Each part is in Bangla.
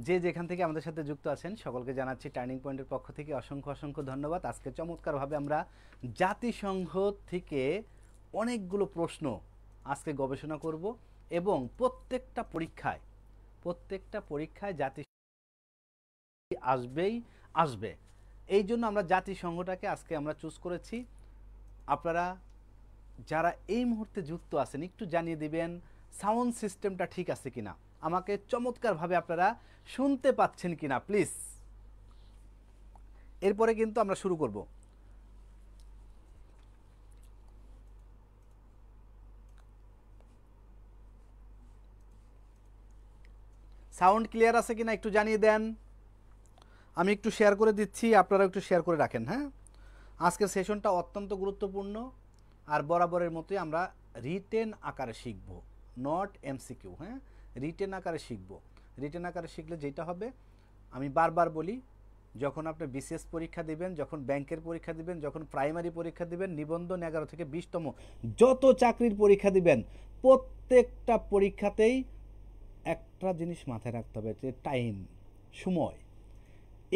যে যেখান থেকে আমাদের সাথে যুক্ত আছেন সকলকে জানাচ্ছি টার্নিং পয়েন্টের পক্ষ থেকে অসংখ্য অসংখ্য ধন্যবাদ। আজকে চমৎকারভাবে আমরা জাতিসংঘ থেকে অনেকগুলো প্রশ্ন আজকে গবেষণা করব এবং প্রত্যেকটা পরীক্ষায় জাতি আসবে। এই জন্য আমরা জাতিসংঘটাকে আজকে আমরা চুজ করেছি। আপনারা যারা এই মুহূর্তে যুক্ত আছেন একটু জানিয়ে দিবেন সাউন্ড সিস্টেমটা ঠিক আছে কিনা, আমাকে চমৎকারভাবে আপনারা শুনতে পাচ্ছেন কিনা প্লিজ। এরপরে কিন্তু আমরা শুরু করব। সাউন্ড ক্লিয়ার আছে কিনা একটু জানিয়ে দেন। আমি একটু শেয়ার করে দিচ্ছি, আপনারা একটু শেয়ার করে রাখেন। হ্যাঁ, আজকের সেশনটা অত্যন্ত গুরুত্বপূর্ণ আর বরাবরের মতোই আমরা রিটেন আকারে শিখব, নট এমসিকিউ। হ্যাঁ, রিটেন আকারে শিখব। রিটেন আকারে শিখলে যেটা হবে, আমি বারবার বলি, যখন আপনি বিসিএস পরীক্ষা দিবেন, যখন ব্যাংকের পরীক্ষা দিবেন, যখন প্রাইমারি পরীক্ষা দিবেন, নিবন্ধন 11 থেকে 20তম যত চাকরির পরীক্ষা দিবেন, প্রত্যেকটা পরীক্ষাতেই একটা জিনিস মাথায় রাখতে হবে, যে টাইম, সময়।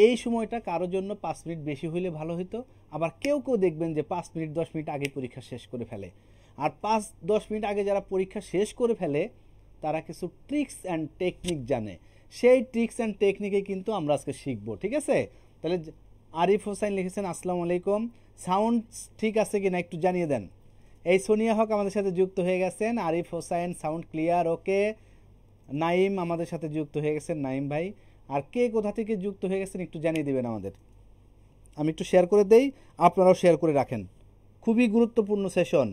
এই সময়টা কারোর জন্য 5 মিনিট বেশি হইলে ভালো হতো। আবার কেউ কেউ দেখবেন যে 5 মিনিট 10 মিনিট আগে পরীক্ষা শেষ করে ফেলে। আর 5-10 মিনিট আগে যারা পরীক্ষা শেষ করে ফেলে তারা কিছু ট্রিক্স অ্যান্ড টেকনিক জানে। সেই ট্রিক্স অ্যান্ড টেকনিকে কিন্তু আমরা আজকে শিখবো, ঠিক আছে? তাহলে আরিফ হোসেন লিখেছেন আসসালামু আলাইকুম, সাউন্ড ঠিক আছে কিনা একটু জানিয়ে দেন। এই সোনিয়া হক আমাদের সাথে যুক্ত হয়ে গেছেন। আরিফ হোসেন সাউন্ড ক্লিয়ার, ওকে। নাইম আমাদের সাথে যুক্ত হয়ে গেছেন, নাইম ভাই। আর কে কোথা থেকে যুক্ত হয়ে গেছেন একটু জানিয়ে দিবেন আমাদের। আমি একটু শেয়ার করে দেই, আপনারাও শেয়ার করে রাখেন। খুবই গুরুত্বপূর্ণ সেশন,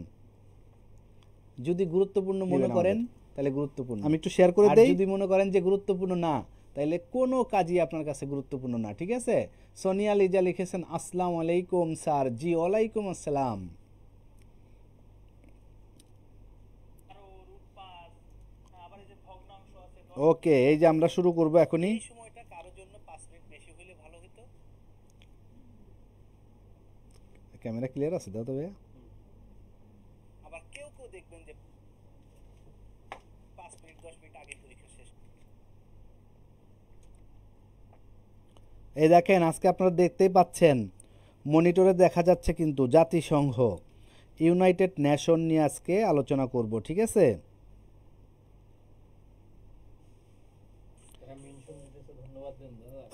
যদি গুরুত্বপূর্ণ মনে করেন তাহলে গুরুত্বপূর্ণ। আমি একটু শেয়ার করে দেই, যদি মনে করেন যে গুরুত্বপূর্ণ না তাহলে কোনো কাজই আপনার কাছে গুরুত্বপূর্ণ না, ঠিক আছে? সোনিয়া লিজা লিখেছেন আসসালামু আলাইকুম স্যার। জি ওয়ালাইকুম আসসালাম। ওকে, এই যে আমরা শুরু করব এখনই। সময়টা কারোর জন্য 5 মিনিট বেশি হলে ভালো হতো। ক্যামেরা ক্লিয়ার আছে দাও তবে। আবার কেউ কেউ দেখবেন যে 5 মিনিট 10 মিনিট আগে পরীক্ষা শেষ। এই দেখেন, আজকে আপনারা দেখতেই পাচ্ছেন মনিটরে দেখা যাচ্ছে কিন্তু জাতিসংঘ, ইউনাইটেড নেশন নিয়ে আজকে আলোচনা করব, ঠিক আছে?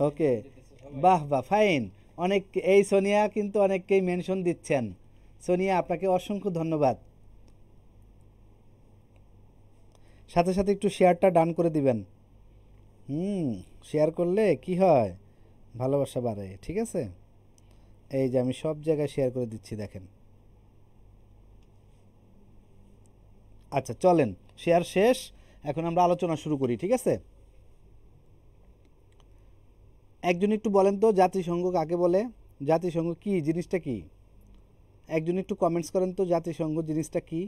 ওকে, বাহ বাহ, ফাইন। অনেক, এই সোনিয়া কিন্তু অনেককেই মেনশন দিচ্ছেন। সোনিয়া আপনাকে অসংখ্য ধন্যবাদ। সাথে সাথে একটু শেয়ারটা ডান করে দিবেন। শেয়ার করলে কি হয়, ভালোবাসা বাড়ে, ঠিক আছে? এই যে আমি সব জায়গায় শেয়ার করে দিচ্ছি, দেখেন। আচ্ছা চলেন, শেয়ার শেষ, এখন আমরা আলোচনা শুরু করি, ঠিক আছে? একজন একটু বলেন তো জাতিসংঘ কাকে বলে, জাতিসংঘ কি জিনিসটা কি? একজন একটু কমেন্টস করেন তো জাতিসংঘ জিনিসটা কি।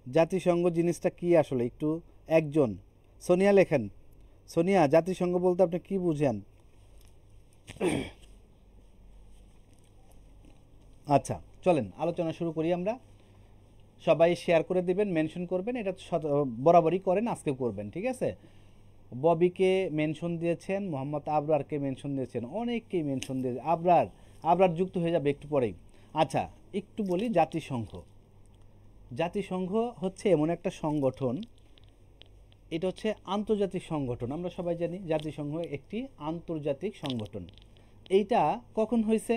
জাতিসংঘ জিনিসটা কি আসলে একটু একজন। সোনিয়া লেখেন। সোনিয়া, জাতিসংঘ বলতে আপনি কি বুঝেন? আচ্ছা চলেন আলোচনা শুরু করি আমরা। সবাই শেয়ার করে দিবেন, মেনশন করবেন, এটা বরাবরই করেন, আজকেও করবেন, ঠিক আছে? ববিকে মেনশন দিয়েছেন, মোহাম্মদ আবরারকে মেনশন দিয়েছেন, অনেককেই মেনশন দিয়েছে। আবরার যুক্ত হয়ে যাবে একটু পরেই। আচ্ছা একটু বলি, জাতিসংঘ হচ্ছে এমন একটা সংগঠন, এটা হচ্ছে আন্তর্জাতিক সংগঠন। আমরা সবাই জানি জাতিসংঘ একটি আন্তর্জাতিক সংগঠন। এইটা কখন হয়েছে?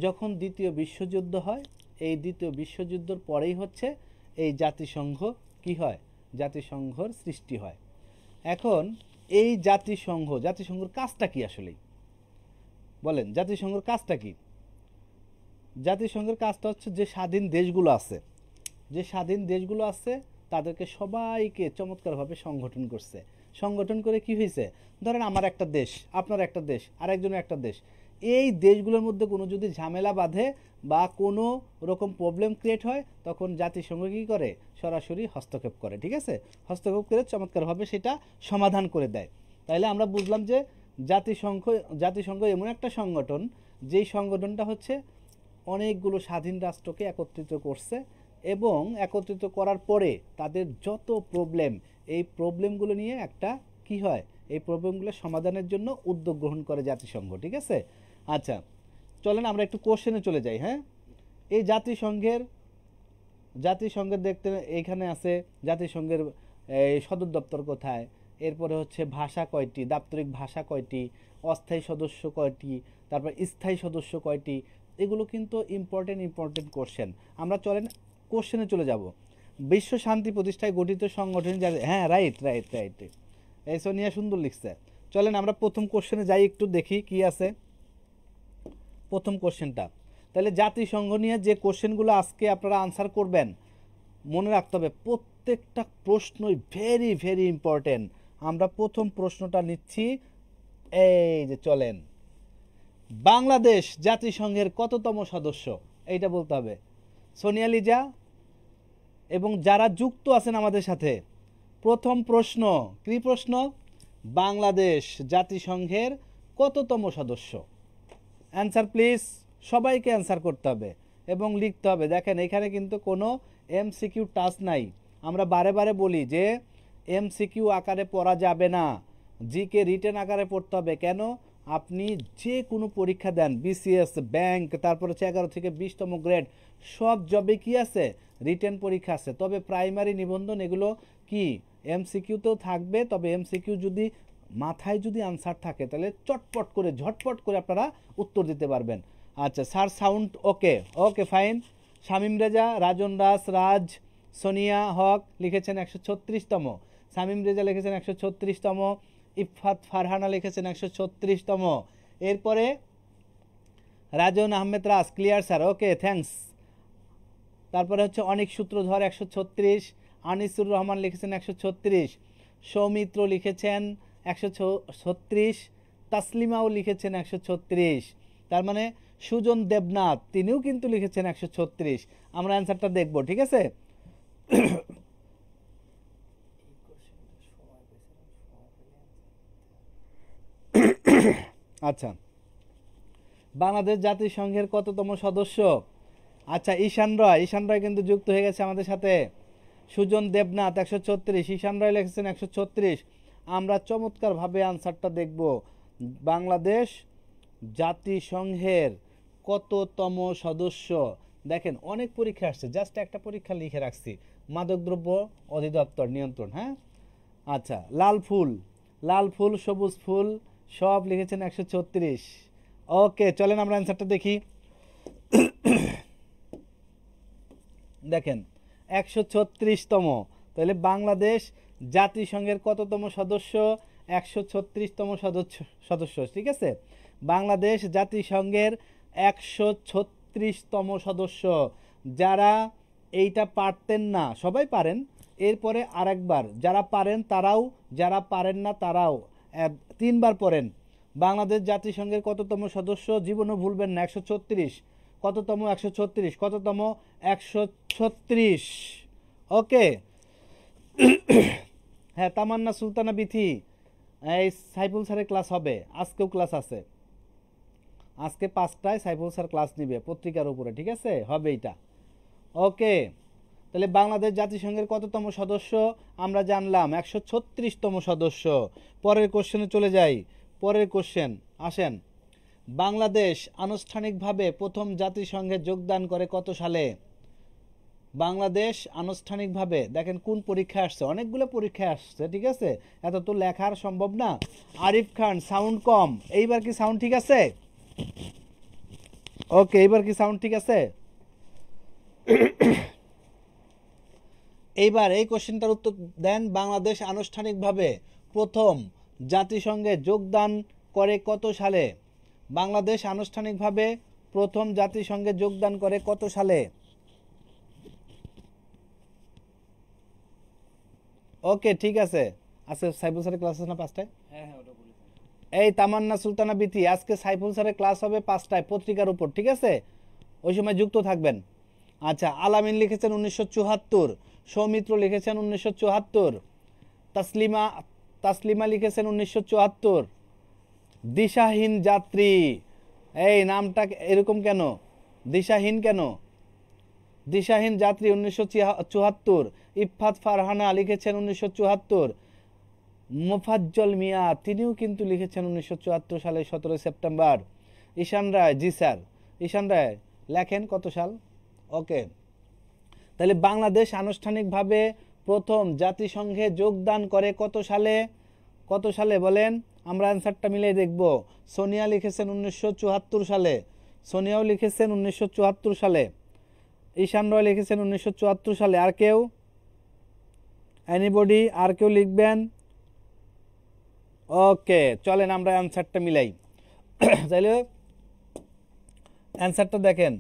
যখন দ্বিতীয় বিশ্বযুদ্ধ হয়। এই দ্বিতীয় বিশ্বযুদ্ধের পরেই হচ্ছে এই জাতিসংঘ কি হয়, জাতিসংঘর সৃষ্টি হয়। এখন এই জাতিসংঘর কাজটা কি আসলে বলেন? জাতিসংঘের কাজটা কি? জাতিসংঘের কাজটা হচ্ছে যে স্বাধীন দেশগুলো আছে তাদেরকে সবাইকে চমৎকারভাবে সংগঠন করে কি হয়েছে, ধরেন আমার একটা দেশ, আপনার একটা দেশ, আরেকজনের একটা দেশ, এই দেশগুলোর মধ্যে কোনো যদি ঝামেলা বাঁধে বা কোনো রকম প্রবলেম ক্রিয়েট হয়, তখন জাতিসংঘ কী করে, সরাসরি হস্তক্ষেপ করে, ঠিক আছে? হস্তক্ষেপ করে চমৎকারভাবে সেটা সমাধান করে দেয়। তাইলে আমরা বুঝলাম যে জাতিসংঘ এমন একটা সংগঠন, যেই সংগঠনটা হচ্ছে অনেকগুলো স্বাধীন রাষ্ট্রকে একত্রিত করছে, এবং একত্রিত করার পরে তাদের যত প্রবলেম, এই প্রবলেমগুলো নিয়ে একটা কি হয়, এই প্রবলেমগুলো সমাধানের জন্য উদ্যোগ গ্রহণ করে জাতিসংঘ। ঠিক আছে? আচ্ছা, চলেন আমরা একটু কোশ্চেনে চলে যাই। হ্যাঁ, এই জাতিসংঘের দেখতে এইখানে আছে জাতিসংঘের এই সদর দপ্তর কোথায়, এরপরে হচ্ছে ভাষা কয়টি, দাপ্তরিক ভাষা কয়টি, অস্থায়ী সদস্য কয়টি, তারপর স্থায়ী সদস্য কয়টি, এগুলো কিন্তু ইম্পর্টেন্ট কোশ্চেন। আমরা চলেন কোশ্চেনে চলে যাব। বিশ্ব শান্তি প্রতিষ্ঠায় গঠিত সংগঠন, হ্যাঁ রাইট রাইট রাইট, এই সোনিয়া সুন্দর লিখছে। চলেন আমরা প্রথম কোশ্চেনে যাই, একটু দেখি কি আছে প্রথম কোশ্চেনটা। তাহলে জাতিসংঘ নিয়ে যে কোশ্চেনগুলো আজকে আপনারা আনসার করবেন, মনে রাখতে হবে প্রত্যেকটা প্রশ্নই ভেরি ভেরি ইম্পর্টেন্ট। আমরা প্রথম প্রশ্নটা নিচ্ছি, এই যে চলেন, বাংলাদেশ জাতিসংঘের কততম সদস্য, এইটা বলতে হবে সোনিয়া লিজা এবং যারা যুক্ত আছেন আমাদের সাথে। প্রথম প্রশ্ন কি প্রশ্ন? বাংলাদেশ জাতিসংঘের কততম সদস্য? অ্যান্সার প্লিজ, সবাইকে অ্যান্সার করতে হবে এবং লিখতে হবে। দেখেন এখানে কিন্তু কোনো এমসিকিউ টাচ নাই। আমরা বারে বারে বলি যে এমসিকিউ আকারে পড়া যাবে না, জিকে রিটেন আকারে পড়তে হবে। কেন? আপনি যে কোনো পরীক্ষা দেন, বিসিএস, ব্যাংক, তারপর হচ্ছে 11 থেকে 20তম গ্রেড, সব জবে কি আছে? রিটেন পরীক্ষা আছে। তবে প্রাইমারি নিবন্ধন এগুলো কি এমসিকিউতেও থাকবে, তবে এমসিকিউ যদি মাথায় যদি আনসার থাকে তাহলে চটপট করে ঝটপট করে আপনারা উত্তর দিতে পারবেন। আচ্ছা sir, sound okay? Okay fine. Shamim Reza, Rajan Das, Raj, Sonia Haque লিখেছেন 136তম, শামীম রেজা লিখেছেন 136তম, ইফাত ফারহানা লিখেছেন 136তম। এরপরে রাজন আহমেদ রাজ, ক্লিয়ার স্যার, ওকে থ্যাঙ্কস। তারপরে হচ্ছে অনেক সূত্রধর 136, আনিসুর রহমান লিখেছেন 136, সৌমিত্র লিখেছেন 136, তাসলিমাও লিখেছেন 136। তার মানে সুজন দেবনাথ তিনিও কিন্তু লিখেছেন 136। আমরা অ্যান্সারটা দেখব, ঠিক আছে? আচ্ছা, বাংলাদেশ জাতিসংঘের কততম সদস্য? আচ্ছা, ঈশান রয় কিন্তু যুক্ত হয়ে গেছে আমাদের সাথে। সুজন দেবনাথ 136, ঈশান রয় লিখেছেন 136। আমরা চমৎকারভাবে আনসারটা দেখব। বাংলাদেশ জাতিসংঘের কততম সদস্য? দেখেন অনেক পরীক্ষা আসছে, জাস্ট একটা পরীক্ষা লিখে রাখছি, মাদকদ্রব্য অধিদপ্তর নিয়ন্ত্রণ। হ্যাঁ, আচ্ছা, লাল ফুল সবুজ ফুল সব লিখেছেন 136। ওকে, চলেন আমরা অ্যান্সারটা দেখি। দেখেন 136তম, তাহলে বাংলাদেশ জাতিসংঘের কততম সদস্য? 136তম সদস্য, ঠিক আছে? বাংলাদেশ জাতিসংঘের 136তম সদস্য। যারা এইটা পারতেন না, সবাই পারেন, এরপরে আরেকবার যারা পারেন তারাও, যারা পারেন না তারাও 3বার পড়েন। বাংলাদেশ জাতিসংঘের কততম সদস্য? জীবনও ভুলবেন না, 136। কততম? 136। কততম? 136। ওকে। হ্যাঁ, তামান্না সুলতানা বিথি, এই সাইফুল স্যারের ক্লাস হবে, আজকেও ক্লাস আছে, আজকে 5টায় সাইফুল স্যার ক্লাস নিবে পত্রিকার উপরে, ঠিক আছে? হবে এটা। ওকে, তাহলে বাংলাদেশ জাতিসংঘের কততম সদস্য আমরা জানলাম? 136তম সদস্য। পরের কোশ্চেনে চলে যাই। পরের কোশ্চেন আসেন, বাংলাদেশ আনুষ্ঠানিকভাবে প্রথম জাতিসংঘে যোগদান করে কত সালে? বাংলাদেশ আনুষ্ঠানিকভাবে, দেখেন কোন পরীক্ষা আসছে, অনেকগুলো পরীক্ষা আসছে, ঠিক আছে? এত তো লেখার সম্ভব না। আরিফ খান, সাউন্ড কম, এইবার কি সাউন্ড ঠিক আছে? ওকে, এইবার কি সাউন্ড ঠিক আছে? এইবার এই কোশ্চেনটার উত্তর দেন। বাংলাদেশ আনুষ্ঠানিকভাবে প্রথম জাতিসংঘে যোগদান করে কত সালে? বাংলাদেশ আনুষ্ঠানিকভাবে প্রথম জাতিসংঘে যোগদান করে কত সালে? ওকে, ঠিক আছে। আজকে সাইফুল স্যারের ক্লাস আছে না 5টায়? এই তামান্না সুলতানা বিথি, আজকে সাইফুল স্যারের ক্লাস হবে 5টায় পত্রিকার উপর, ঠিক আছে? ওই সময় যুক্ত থাকবেন। আচ্ছা, আলামিন লিখেছেন 1974, সৌমিত্র লিখেছেন 1974, তাসলিমা লিখেছেন 1974। দিশাহীন যাত্রী, এই নামটা এরকম কেন? দিশাহীন কেন? দিশাহীন যাত্রী 1974, ইফফাত ফারহানা লিখেছেন 1974, মোফাজ্জল মিয়া তিনিও কিন্তু লিখেছেন 1974 সালে 17 সেপ্টেম্বর। ঈশান রায়, জি স্যার, ঈশান রায় লেখেন কত সাল? ওকে, তাহলে বাংলাদেশ আনুষ্ঠানিকভাবে প্রথম জাতিসংঘে যোগদান করে কত সালে? কত সালে বলেন? আমরা অ্যান্সারটা মিলিয়ে দেখব। সোনিয়া লিখেছেন 1974 সালে, সোনিয়াও লিখেছেন 1974 সালে, ঈশান রয় লিখেছেন 1974 সালে। আর কেউ? এনিবডি? আর কেউ লিখবেন? ওকে, চলেন আমরা অ্যান্সারটা মিলাই। তাহলে অ্যান্সারটা দেখেন,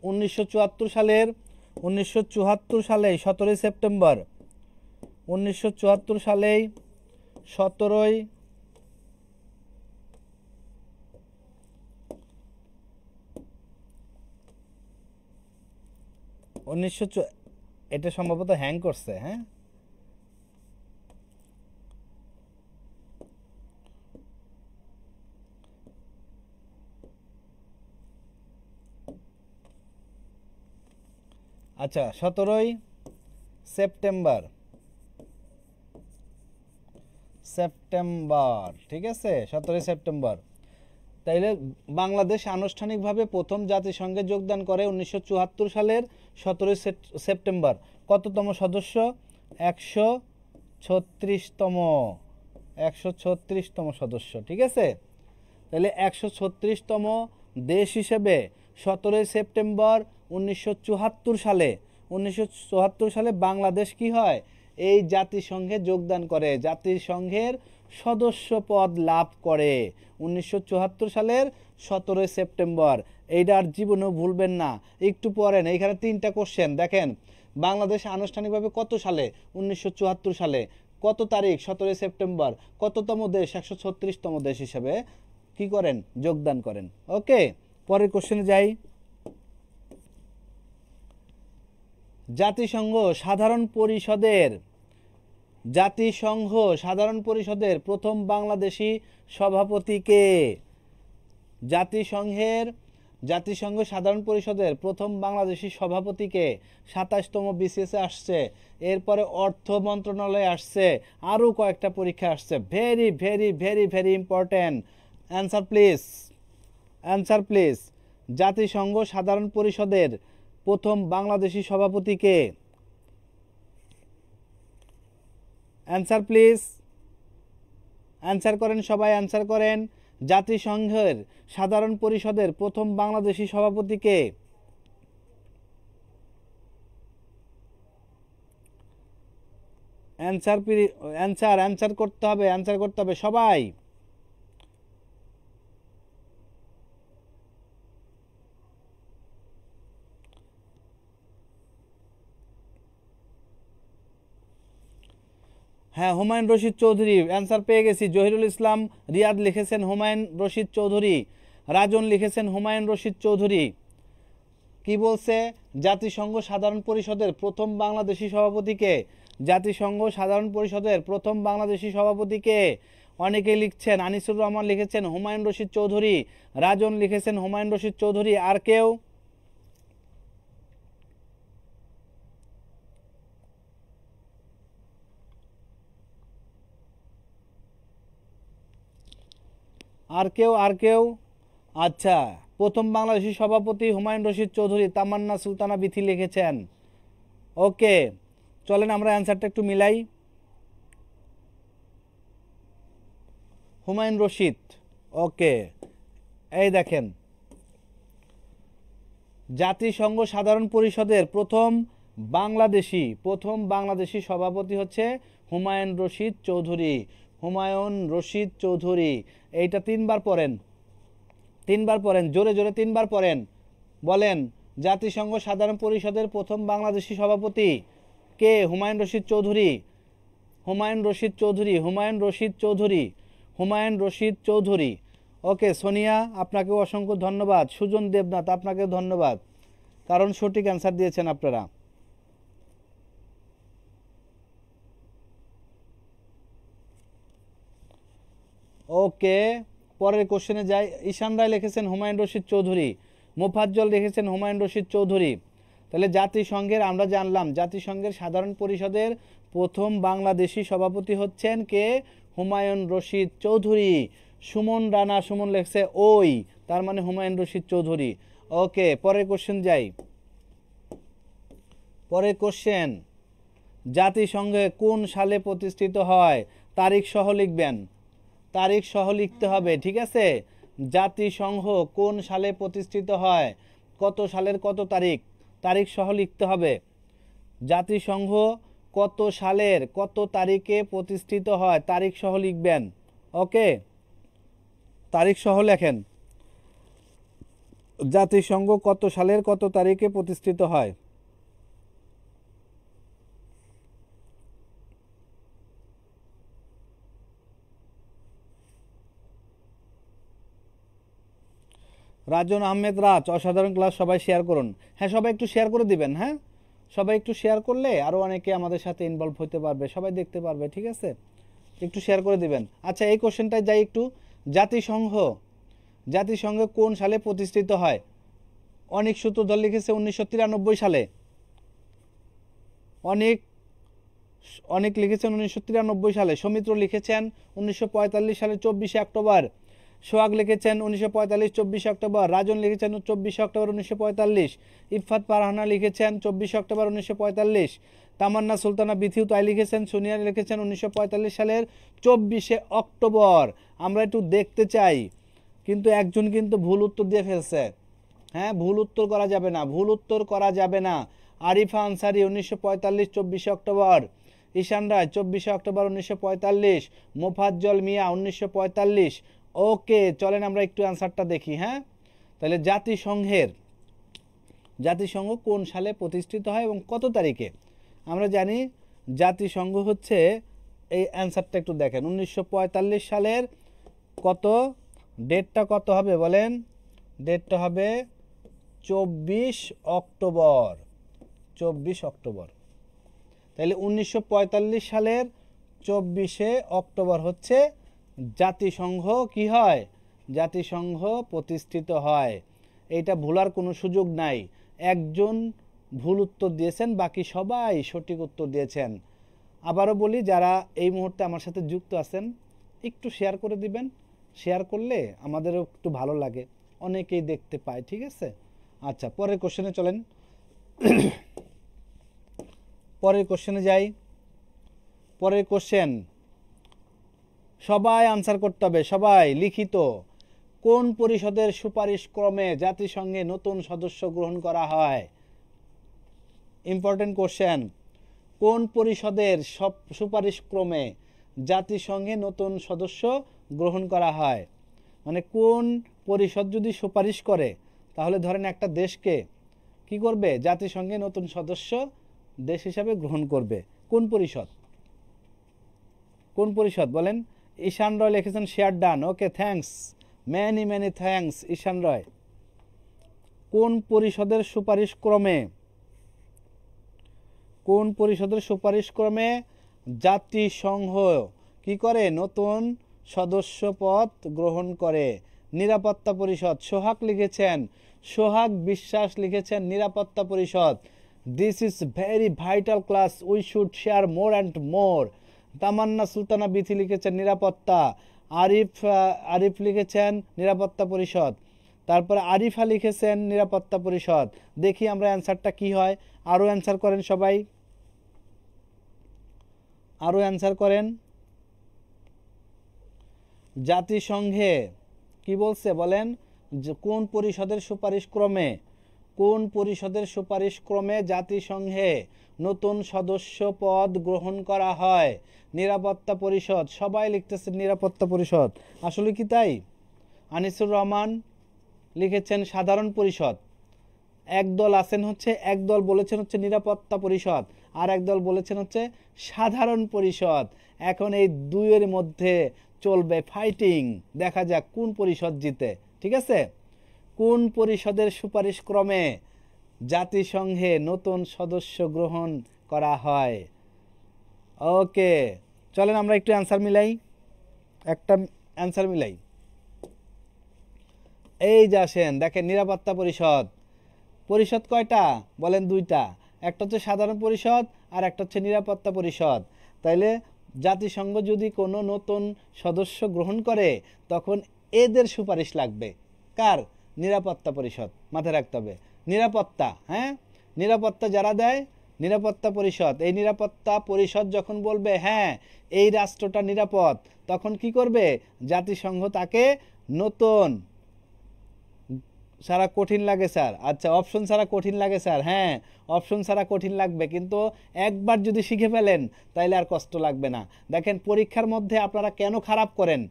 1974 সালের 1974 সালে 17 সেপ্টেম্বর, 1974 সালেই 17ই এটা সম্ভবত হ্যাং করছে। হ্যাঁ, আচ্ছা, 17ই সেপ্টেম্বর, ঠিক আছে, 17ই সেপ্টেম্বর। তাইলে বাংলাদেশ আনুষ্ঠানিকভাবে প্রথম জাতিসংঘে যোগদান করে 1974 সালের 17ই সেপ্টেম্বর। কততম সদস্য? 136তম, 136তম সদস্য, ঠিক আছে। তাহলে 136তম দেশ হিসেবে 17ই সেপ্টেম্বর 1974 সালে, 1974 সালে বাংলাদেশ কি হয়? এই জাতিসংঘে যোগদান করে, জাতিসংঘের সদস্য পদ লাভ করে 1974 সালের 17ই সেপ্টেম্বর। এইটা আর জীবনেও ভুলবেন না, একটু পড়েন। এইখানে 3টা কোশ্চেন দেখেন। বাংলাদেশ আনুষ্ঠানিকভাবে কত সালে? 1974 সালে। কত তারিখ? 17ই সেপ্টেম্বর। কততম দেশ? 136তম দেশ হিসেবে কি করেন? যোগদান করেন। ওকে, পরের কোশ্চেনে যাই। জাতিসংঘ সাধারণ পরিষদের প্রথম বাংলাদেশি সভাপতি কে? জাতিসংঘ সাধারণ পরিষদের প্রথম বাংলাদেশি সভাপতি কে? 27তম বিসিএসে আসছে, এরপরে অর্থ মন্ত্রণালয়ে আসছে, আরও কয়েকটা পরীক্ষা আসছে। Very very very very important. Answer please. জাতিসংঘ সাধারণ পরিষদের প্রথম বাংলাদেশি সভাপতি কে? অ্যান্সার প্লিজ, অ্যান্সার করেন সবাই, অ্যান্সার করেন। জাতিসংঘের সাধারণ পরিষদের প্রথম বাংলাদেশি সভাপতি কে? অ্যান্সার করতে হবে সবাই। হ্যাঁ, হুমায়ুন রশিদ চৌধুরী, অ্যান্সার পেয়ে গেছি। জহিরুল ইসলাম রিয়াদ লিখেছেন হুমায়ুন রশিদ চৌধুরী, রাজন লিখেছেন হুমায়ুন রশিদ চৌধুরী। কি বলছে? জাতিসংঘ সাধারণ পরিষদের প্রথম বাংলাদেশি সভাপতিকে? জাতিসংঘ সাধারণ পরিষদের প্রথম বাংলাদেশি সভাপতিকে? অনেকে লিখছেন, আনিসুর রহমান লিখেছেন হুমায়ুন রশিদ চৌধুরী, রাজন লিখেছেন হুমায়ুন রশিদ চৌধুরী। আর কেউ? আর কেউ? আচ্ছা, প্রথম বাংলাদেশি সভাপতি হুমায়ুন রশিদ চৌধুরী, তামান্না সুলতানা বিথি লিখেছেন। ওকে, চলেন আমরা অ্যান্সারটা একটু মিলাই। হুমায়ুন রশিদ, ওকে, এই দেখেন, জাতিসংঘ সাধারণ পরিষদের প্রথম বাংলাদেশি সভাপতি হচ্ছে হুমায়ুন রশিদ চৌধুরী। এইটা 3বার পড়েন, জোরে জোরে 3বার পড়েন। বলেন, জাতিসংঘ সাধারণ পরিষদের প্রথম বাংলাদেশি সভাপতি কে? হুমায়ুন রশিদ চৌধুরী। ওকে, সোনিয়া আপনাকে অসংখ্য ধন্যবাদ। সুজন দেবনাথ আপনাকে ধন্যবাদ, কারণ সঠিক অ্যান্সার দিয়েছেন আপনারা। ওকে, পরের কোশ্চেনে যাই। ঈশান রায় লিখেছেন হুমায়ুন রশিদ চৌধুরী, মোফাজ্জল লিখেছেন হুমায়ুন রশিদ চৌধুরী। তাহলে জাতিসংঘের আমরা জানলাম জাতিসংঘের সাধারণ পরিষদের প্রথম বাংলাদেশি সভাপতি হচ্ছেন কে? হুমায়ুন রশিদ চৌধুরী। সুমন রানা, সুমন লেখছে ওই, তার মানে হুমায়ুন রশিদ চৌধুরী। ওকে, পরের কোশ্চেন যাই। পরের কোশ্চেন, জাতিসংঘে কোন সালে প্রতিষ্ঠিত হয়? তারিখ সহ লিখবেন, তারিখ সহ লিখতে হবে, ঠিক আছে? জাতিসংঘ কোন সালে প্রতিষ্ঠিত হয়, কত সালের কত তারিখ, তারিখ সহ লিখতে হবে। জাতিসংঘ কত সালের কত তারিখে প্রতিষ্ঠিত হয়, তারিখ সহ লিখবেন। ওকে, তারিখ সহ লেখেন। জাতিসংঘ কত সালের কত তারিখে প্রতিষ্ঠিত হয়? রাজন আহমেদ রাজ, অসাধারণ ক্লাস, সবাই শেয়ার করুন। হ্যাঁ, সবাই একটু শেয়ার করে দিবেন। হ্যাঁ, সবাই একটু শেয়ার করলে আরও অনেকে আমাদের সাথে ইনভলভ হতে পারবে, সবাই দেখতে পারবে, ঠিক আছে? একটু শেয়ার করে দিবেন। আচ্ছা, এই কোশ্চেনটায় যাই একটু। জাতিসংঘ জাতিসংঘ কোন সালে প্রতিষ্ঠিত হয়? অনেক সূত্রধর লিখেছে 1993 সালে। অনেক অনেক লিখেছেন 1993 সালে। সৌমিত্র লিখেছেন 1945 সালে 24 অক্টোবর। সোহাগ লিখেছেন 1945 24 অক্টোবর। রাজন লিখেছেন 24 অক্টোবর 1945। ইফাত পারহানা লিখেছেন 24 অক্টোবর 1945। তামান্না সুলতানা বিথিউ তাই লিখেছেন। সোনিয়া লিখেছেন 1945 সালের 24 অক্টোবর। আমরা একটু দেখতে চাই, কিন্তু একজন কিন্তু ভুল উত্তর দিয়ে ফেলছে। হ্যাঁ, ভুল উত্তর করা যাবে না, ভুল উত্তর করা যাবে না। আরিফা আনসারি 1945 24 অক্টোবর। ঈশান রায় 24 অক্টোবর 1945। মোফাজ্জল মিয়া 1945। ওকে, চলেন আমরা একটু অ্যান্সারটা দেখি। হ্যাঁ, তাহলে জাতিসংঘ কোন সালে প্রতিষ্ঠিত হয় এবং কত তারিখে? আমরা জানি জাতিসংঘ হচ্ছে, এই অ্যান্সারটা একটু দেখেন, 1945 সালের কত, ডেটটা কত হবে বলেন? ডেটটা হবে 24 অক্টোবর। 24 অক্টোবর। তাহলে 1945 সালের 24 অক্টোবর হচ্ছে জাতিসংঘ কি হয়? জাতিসংঘ প্রতিষ্ঠিত হয়। এইটা ভুলার কোনো সুযোগ নাই। একজন ভুল উত্তর দিয়েছেন, বাকি সবাই সঠিক উত্তর দিয়েছেন। আবারও বলি, যারা এই মুহূর্তে আমার সাথে যুক্ত আছেন একটু শেয়ার করে দিবেন। শেয়ার করলে আমাদেরও একটু ভালো লাগে, অনেকেই দেখতে পায়, ঠিক আছে? আচ্ছা, পরের কোশ্চেনে চলেন। পরের কোশ্চেনে যাই। পরের কোশ্চেন সবাই আনসার করতে হবে, সবাই লিখিত। কোন পরিষদের সুপারিশ ক্রমে জাতিসংঘে নতুন সদস্য গ্রহণ করা হয়? Important question. কোন পরিষদের সুপারিশ ক্রমে জাতিসংঘে নতুন সদস্য গ্রহণ করা হয়? মানে কোন পরিষদ যদি সুপারিশ করে, তাহলে ধরেন একটা দেশকে কি করবে? জাতিসংঘে নতুন সদস্য দেশ হিসাবে গ্রহণ করবে। কোন পরিষদ? কোন পরিষদ বলেন? ঈশান রয় লিখেছেন শেয়ার ডান। ওকে, থ্যাঙ্কস, মেনি থ্যাঙ্কস ঈশান রয়। কোন পরিষদের সুপারিশ ক্রমে, কোন পরিষদের সুপারিশ ক্রমে জাতিসংঘ কি করে? নতুন সদস্য পদ গ্রহণ করে। নিরাপত্তা পরিষদ। সোহাগ লিখেছেন, সোহাগ বিশ্বাস লিখেছেন নিরাপত্তা পরিষদ। This is very vital class, we should share more and more. Tamanna Sultana Bithi লিখেছেন নিরাপত্তা। আরিফ লিখেছেন নিরাপত্তা পরিষদ। তারপরে আরিফা লিখেছেন নিরাপত্তা পরিষদ। দেখি আমরা অ্যান্সারটা কি হয়। আরও অ্যান্সার করেন সবাই, আরও অ্যান্সার করেন। জাতিসংঘে কি বলছে বলেন? কোন পরিষদের সুপারিশ ক্রমে, কোন পরিষদের সুপারিশ ক্রমে জাতিসংঘে নতুন সদস্য পদ গ্রহণ করা হয়? নিরাপত্তা পরিষদ। সবাই লিখতেছে নিরাপত্তা পরিষদ। আসলে কি তাই? আনিসুর রহমান লিখেছেন সাধারণ পরিষদ। একদল আছেন হচ্ছে, একদল বলেছেন হচ্ছে নিরাপত্তা পরিষদ, আর একদল বলেছেন হচ্ছে সাধারণ পরিষদ। এখন এই দুইয়ের মধ্যে চলবে ফাইটিং, দেখা যাক কোন পরিষদ জিতে, ঠিক আছে? কোন পরিষদের সুপারিশ ক্রমে জাতিসংঘে নতুন সদস্য গ্রহণ করা হয়? ওকে, চলেন আমরা একটু অ্যান্সার মিলাই, একটা অ্যান্সার মিলাই। এই যে আসেন, দেখেন নিরাপত্তা পরিষদ। পরিষদ কয়টা বলেন? দুইটা, একটা হচ্ছে সাধারণ পরিষদ আর একটা হচ্ছে নিরাপত্তা পরিষদ। তাইলে জাতিসংঘ যদি কোনো নতুন সদস্য গ্রহণ করে তখন এদের সুপারিশ লাগবে। কার? নিরাপত্তা পরিষদ। মাথায় রাখতে হবে নিরাপত্তা, হ্যাঁ, নিরাপত্তা যারা দেয় নিরাপত্তা পরিষদ। এই নিরাপত্তা পরিষদ যখন বলবে হ্যাঁ এই রাষ্ট্রটা নিরাপদ, তখন কি করবে? জাতিসংঘ তাকে নতুন, সারা কঠিন লাগে স্যার, আচ্ছা অপশন ছাড়া কঠিন লাগে স্যার, হ্যাঁ অপশন ছাড়া কঠিন লাগবে, কিন্তু একবার যদি শিখে ফেলেন তাইলে আর কষ্ট লাগবে না। দেখেন পরীক্ষার মধ্যে আপনারা কেন খারাপ করেন?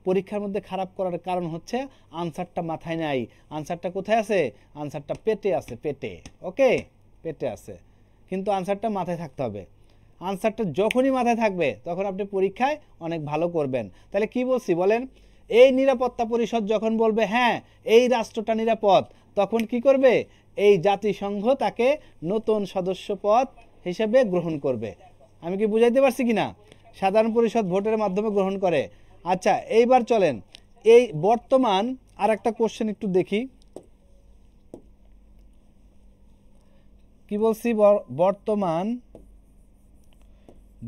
পরীক্ষার মধ্যে খারাপ করার কারণ হচ্ছে আনসারটা মাথায় নাই। আনসারটা কোথায় আছে? আনসারটা পেটে আছে, পেটে। ওকে, পেটে আছে, কিন্তু আনসারটা মাথায় থাকতে হবে। আনসারটা যখনই মাথায় থাকবে তখন আপনি পরীক্ষায় অনেক ভালো করবেন। তাহলে কি বলছি বলেন? এই নিরাপত্তা পরিষদ যখন বলবে হ্যাঁ এই রাষ্ট্রটা নিরাপদ, তখন কি করবে? এই জাতিসংঘ তাকে নতুন সদস্য পদ হিসেবে গ্রহণ করবে। আমি কি বুঝাইতে পারছি কিনা? সাধারণ পরিষদ ভোটের মাধ্যমে গ্রহণ করে। আচ্ছা এইবার চলেন এই বর্তমান আর একটা কোশ্চেন একটু দেখি। কি বলছি?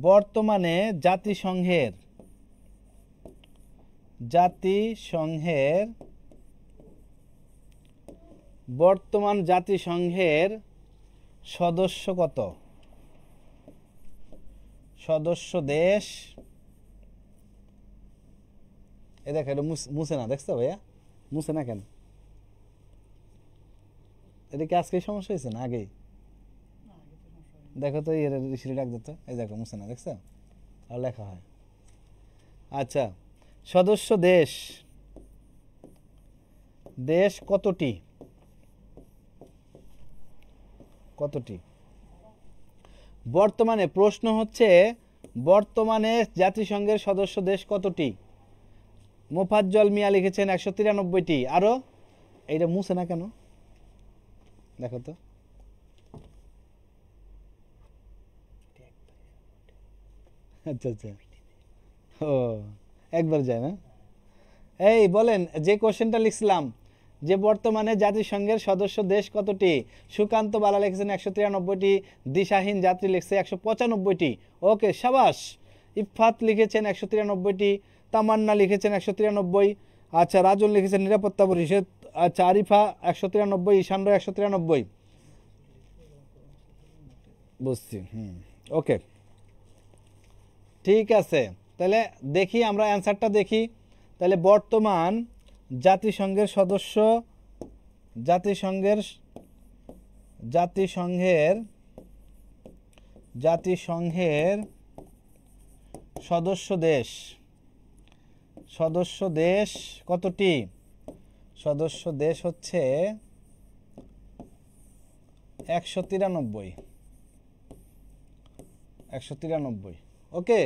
বর্তমানে জাতিসংঘের সদস্য কত? সদস্য দেশ, এ দেখো এটা মুছে না, দেখছো ভাইয়া? মুছে না কেন? এটা কি আজকে সমস্যা হয়েছে না আগেই? দেখো তো এর ঋষিরে ডাক দিত, এই দেখো মুছে না, দেখছো? আর লেখা হয়। আচ্ছা সদস্য দেশ কতটি? বর্তমানে প্রশ্ন হচ্ছে বর্তমানে জাতিসংঘের সদস্য দেশ কতটি? মোফাজ্জল মিয়া লিখেছেন 193টি। আরো এইটা মুছে না কেন দেখো তো। আচ্ছা আচ্ছা, ও একবার যায় না। এই বলেন যে কোশ্চেনটা লিখছিলাম যে বর্তমানে জাতিসংঘের সদস্য দেশ কতটি? সুকান্ত বালা লিখেছেন 193টি, দিশাহীন যাত্রী লিখছে 195টি। ওকে সাবাস। ইফাত লিখেছেন 193টি, তামান্না লিখেছেন 193। আচ্ছা রাজুল লিখেছেন নিরাপত্তা পরিষদ। আচ্ছা আরিফা 193, ঈশানরা 193। বুঝছি, ওকে ঠিক আছে। তাহলে দেখি আমরা অ্যান্সারটা দেখি। তাহলে বর্তমান জাতিসংঘের সদস্য সদস্য দেশ কতটি? সদস্য দেশ হচ্ছে 193। ওকে,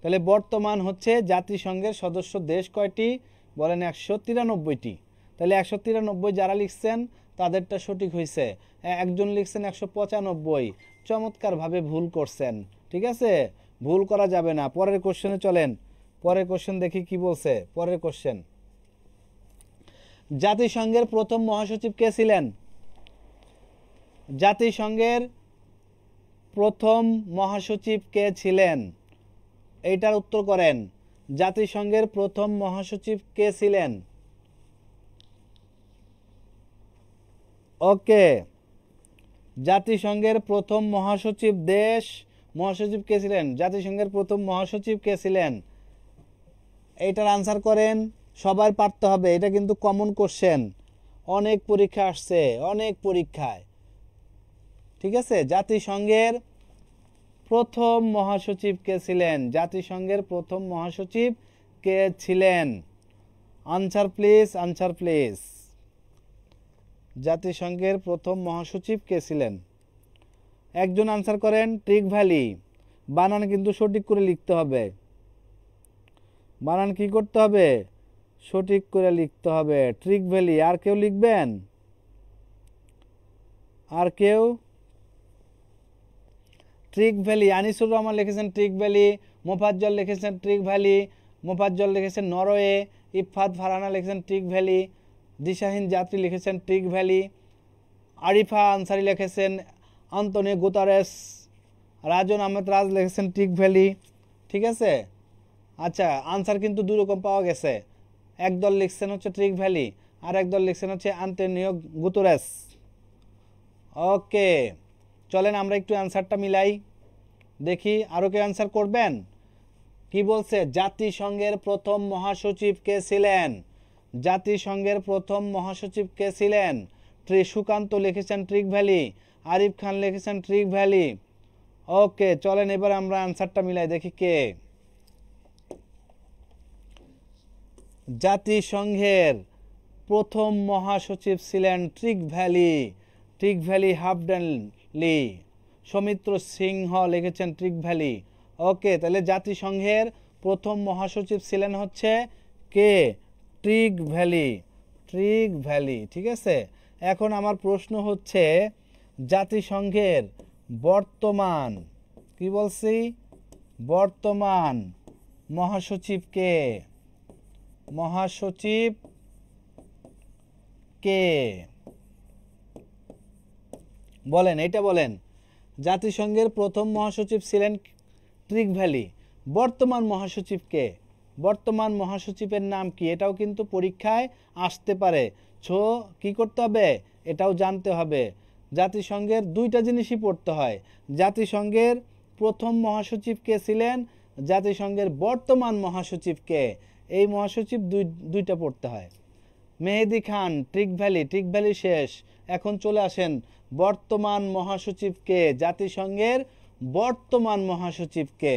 তাহলে বর্তমান হচ্ছে জাতিসংঘের সদস্য দেশ কয়টি? বলেন 193টি। তাহলে 193 যারা লিখছেন তাদেরটা সঠিক হয়েছে। একজন লিখছেন 195, চমৎকারভাবে ভুল করছেন। ঠিক আছে, ভুল করা যাবে না। পরের কোশ্চেনে চলেন। পরের কোশ্চেন দেখি কি বলছে। পরের কোশ্চেন, জাতিসংঘের প্রথম মহাসচিব কে ছিলেন? জাতিসংঘের প্রথম মহাসচিব কে ছিলেন? এইটার উত্তর করেন। জাতিসংঘের প্রথম মহাসচিব কে ছিলেন? ওকে, জাতিসংঘের প্রথম মহাসচিব কে ছিলেন? জাতিসংঘের প্রথম মহাসচিব কে ছিলেন? এইটার আনসার করেন। সবার পারতে হবে, এটা কিন্তু কমন কোশ্চেন, অনেক পরীক্ষা আসছে, অনেক পরীক্ষায়। ঠিক আছে, জাতিসংঘের প্রথম মহাসচিব কে ছিলেন? জাতিসংঘের প্রথম মহাসচিব কে ছিলেন? Answer please. জাতিসংঘের প্রথম মহাসচিব কে ছিলেন? একজন আনসার করেন। Trick valley. বানান কিন্তু সঠিক করে লিখতে হবে। বানান কি করতে হবে? সঠিক করে লিখতে হবে। Trick valley. আর কেউ লিখবেন? আর কেউ? Trick valley. আনিসুর রহমান লিখেছেন ট্রিক ভ্যালি। মোফাজ্জল লিখেছেন ট্রিক ভ্যালি। মোফাজ্জল লিখেছেন নরওয়ে। ইফাত ফারহানা লিখেছেন ট্রিক ভ্যালি। দিশাহীন যাত্রী লিখেছেন ট্রিক ভ্যালি। আরিফা আনসারি লিখেছেন আন্তোনিও গুতারেস, রাজন আহমেদ রাজ লিখেছেন ট্রিক ভ্যালি। ঠিক আছে, আচ্ছা আনসার কিন্তু দুই রকম পাওয়া গেছে, একদল লিখছেন হচ্ছে ট্রিক ভ্যালি আর একদল লিখছেন হচ্ছে আন্তোনিও গুতারেস। ওকে, চলেন আমরা একটু অ্যান্সারটা মিলাই দেখি, আরও কেউ অ্যান্সার করবেন? কি বলছে, জাতিসংঘের প্রথম মহাসচিব কে ছিলেন? জাতিসংঘের প্রথম মহাসচিব কে ছিলেন? সুকান্ত লিখেছেন ট্রিক ভ্যালি, আরিফ খান লিখেছেন ট্রিক ভ্যালি। ওকে, চলেন এবার আমরা অ্যান্সারটা মিলাই দেখি কে। জাতিসংঘের প্রথম মহাসচিব ছিলেন Trygve Lie, Trygve Lie Halvdan Lie. Soumitra Singha লিখেছেন ট্রিক ভ্যালি। ওকে, তাহলে জাতিসংঘের প্রথম মহাসচিব ছিলেন হচ্ছে কে? Trygve Lie, Trygve Lie. ঠিক আছে, এখন আমার প্রশ্ন হচ্ছে জাতিসংঘের বর্তমান, কি বলছি, বর্তমান মহাসচিব কে? মহাসচিব কে বলেন, এটা বলেন। জাতিসংঘের প্রথম মহাসচিব ছিলেন ট্রিক ভ্যালি, বর্তমান মহাসচিব কে? বর্তমান মহাসচিবের নাম কি? এটাও কিন্তু পরীক্ষায় আসতে পারে, সো কি করতে হবে, এটাও জানতে হবে। জাতিসংঘের দুইটা জিনিসই পড়তে হয়, জাতিসংঘের প্রথম মহাসচিব কে ছিলেন, জাতিসংঘের বর্তমান মহাসচিব কে, এই মহাসচিব দুইটা পড়তে হয়। মেহেদি খান ট্রিক ভ্যালি, ট্রিক ভ্যালি শেষ, এখন চলে আসেন বর্তমান মহাসচিব কে? জাতিসংঘের বর্তমান মহাসচিব কে?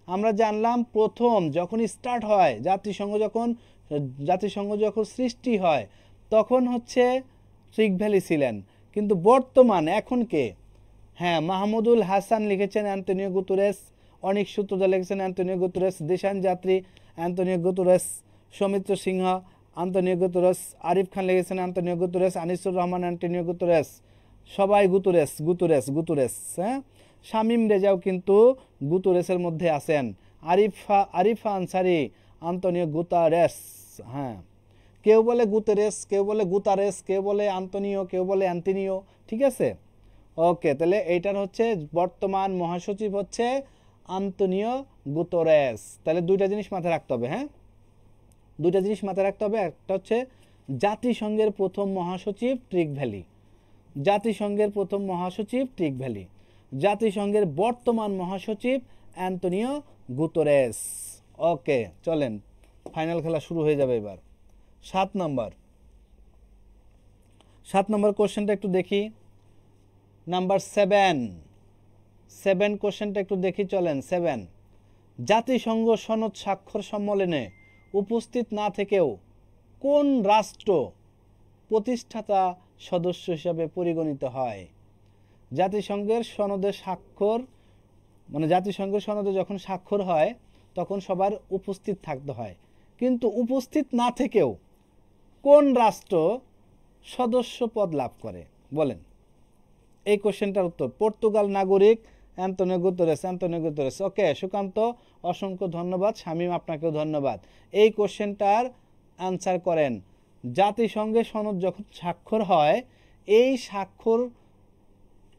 আমরা জানলাম প্রথম যখন স্টার্ট হয় জাতিসংঘ যখন সৃষ্টি হয় তখন হচ্ছে ট্রিক ভ্যালি ছিলেন, কিন্তু বর্তমান এখন কে? হ্যাঁ, মাহমুদুল হাসান লিখেছেন অ্যান্তোনিও গুতেরেস, অনিক সূত্রধর লিখেছেন অ্যান্তোনিও গুতেরেস, দিশান যাত্রী অ্যান্তোনিও গুতেরেস, সৌমিত্র সিংহ আন্তোনিও গুতেরেস, আরিফ খান লিখেছেন Antonio Guterres, Anisur Rahman Antonio Guterres, সবাই গুতেরেস গুতেরেস গুতেরেস। হ্যাঁ, শামীম রেজাও কিন্তু গুতেরেসের মধ্যে আছেন, আরিফা আনসারি আন্তোনিও গুতারেস। হ্যাঁ, কেউ বলে গুতেরেস, কেউ বলে গুতারেস, কেউ বলে আন্তোনিও, কেউ বলে অ্যান্টনিও। ঠিক আছে, ওকে, তাহলে এইটার হচ্ছে বর্তমান মহাসচিব হচ্ছে আন্তোনিও গুতেরেস। তাহলে দুইটা জিনিস মাথায় রাখতে হবে। হ্যাঁ, দুইটা জিনিস মাথায় রাখতে হবে, একটা হচ্ছে জাতিসংঘের প্রথম মহাসচিব ট্রিক ভ্যালি, জাতিসংঘের প্রথম মহাসচিব ট্রিক ভ্যালি, জাতিসংঘের বর্তমান মহাসচিব অ্যান্তোনিও গুতেরেস। ওকে, চলেন ফাইনাল খেলা শুরু হয়ে যাবে এবার। 7 নম্বর কোশ্চেনটা একটু দেখি, নাম্বার 7 কোশ্চেনটা একটু দেখি, চলেন 7। জাতিসংঘ সনদ স্বাক্ষর সম্মেলনে উপস্থিত না থেকেও কোন রাষ্ট্র প্রতিষ্ঠাতা সদস্য হিসাবে পরিগণিত হয়? জাতিসংঘের সনদে স্বাক্ষর, মানে জাতিসংঘের সনদে যখন স্বাক্ষর হয় তখন সবার উপস্থিত থাকতে হয়, কিন্তু উপস্থিত না থেকেও কোন রাষ্ট্র সদস্য পদ লাভ করে? বলেন, এই কোশ্চেনটার উত্তর পর্তুগাল নাগরিক অ্যান্তোনিও গুতেরেস। ওকে, সুকান্ত অসংখ্য ধন্যবাদ, শামীম আপনাকেও ধন্যবাদ। এই কোশ্চেনটার আনসার করেন, জাতিসংঘে সনদ যখন স্বাক্ষর হয় এই স্বাক্ষর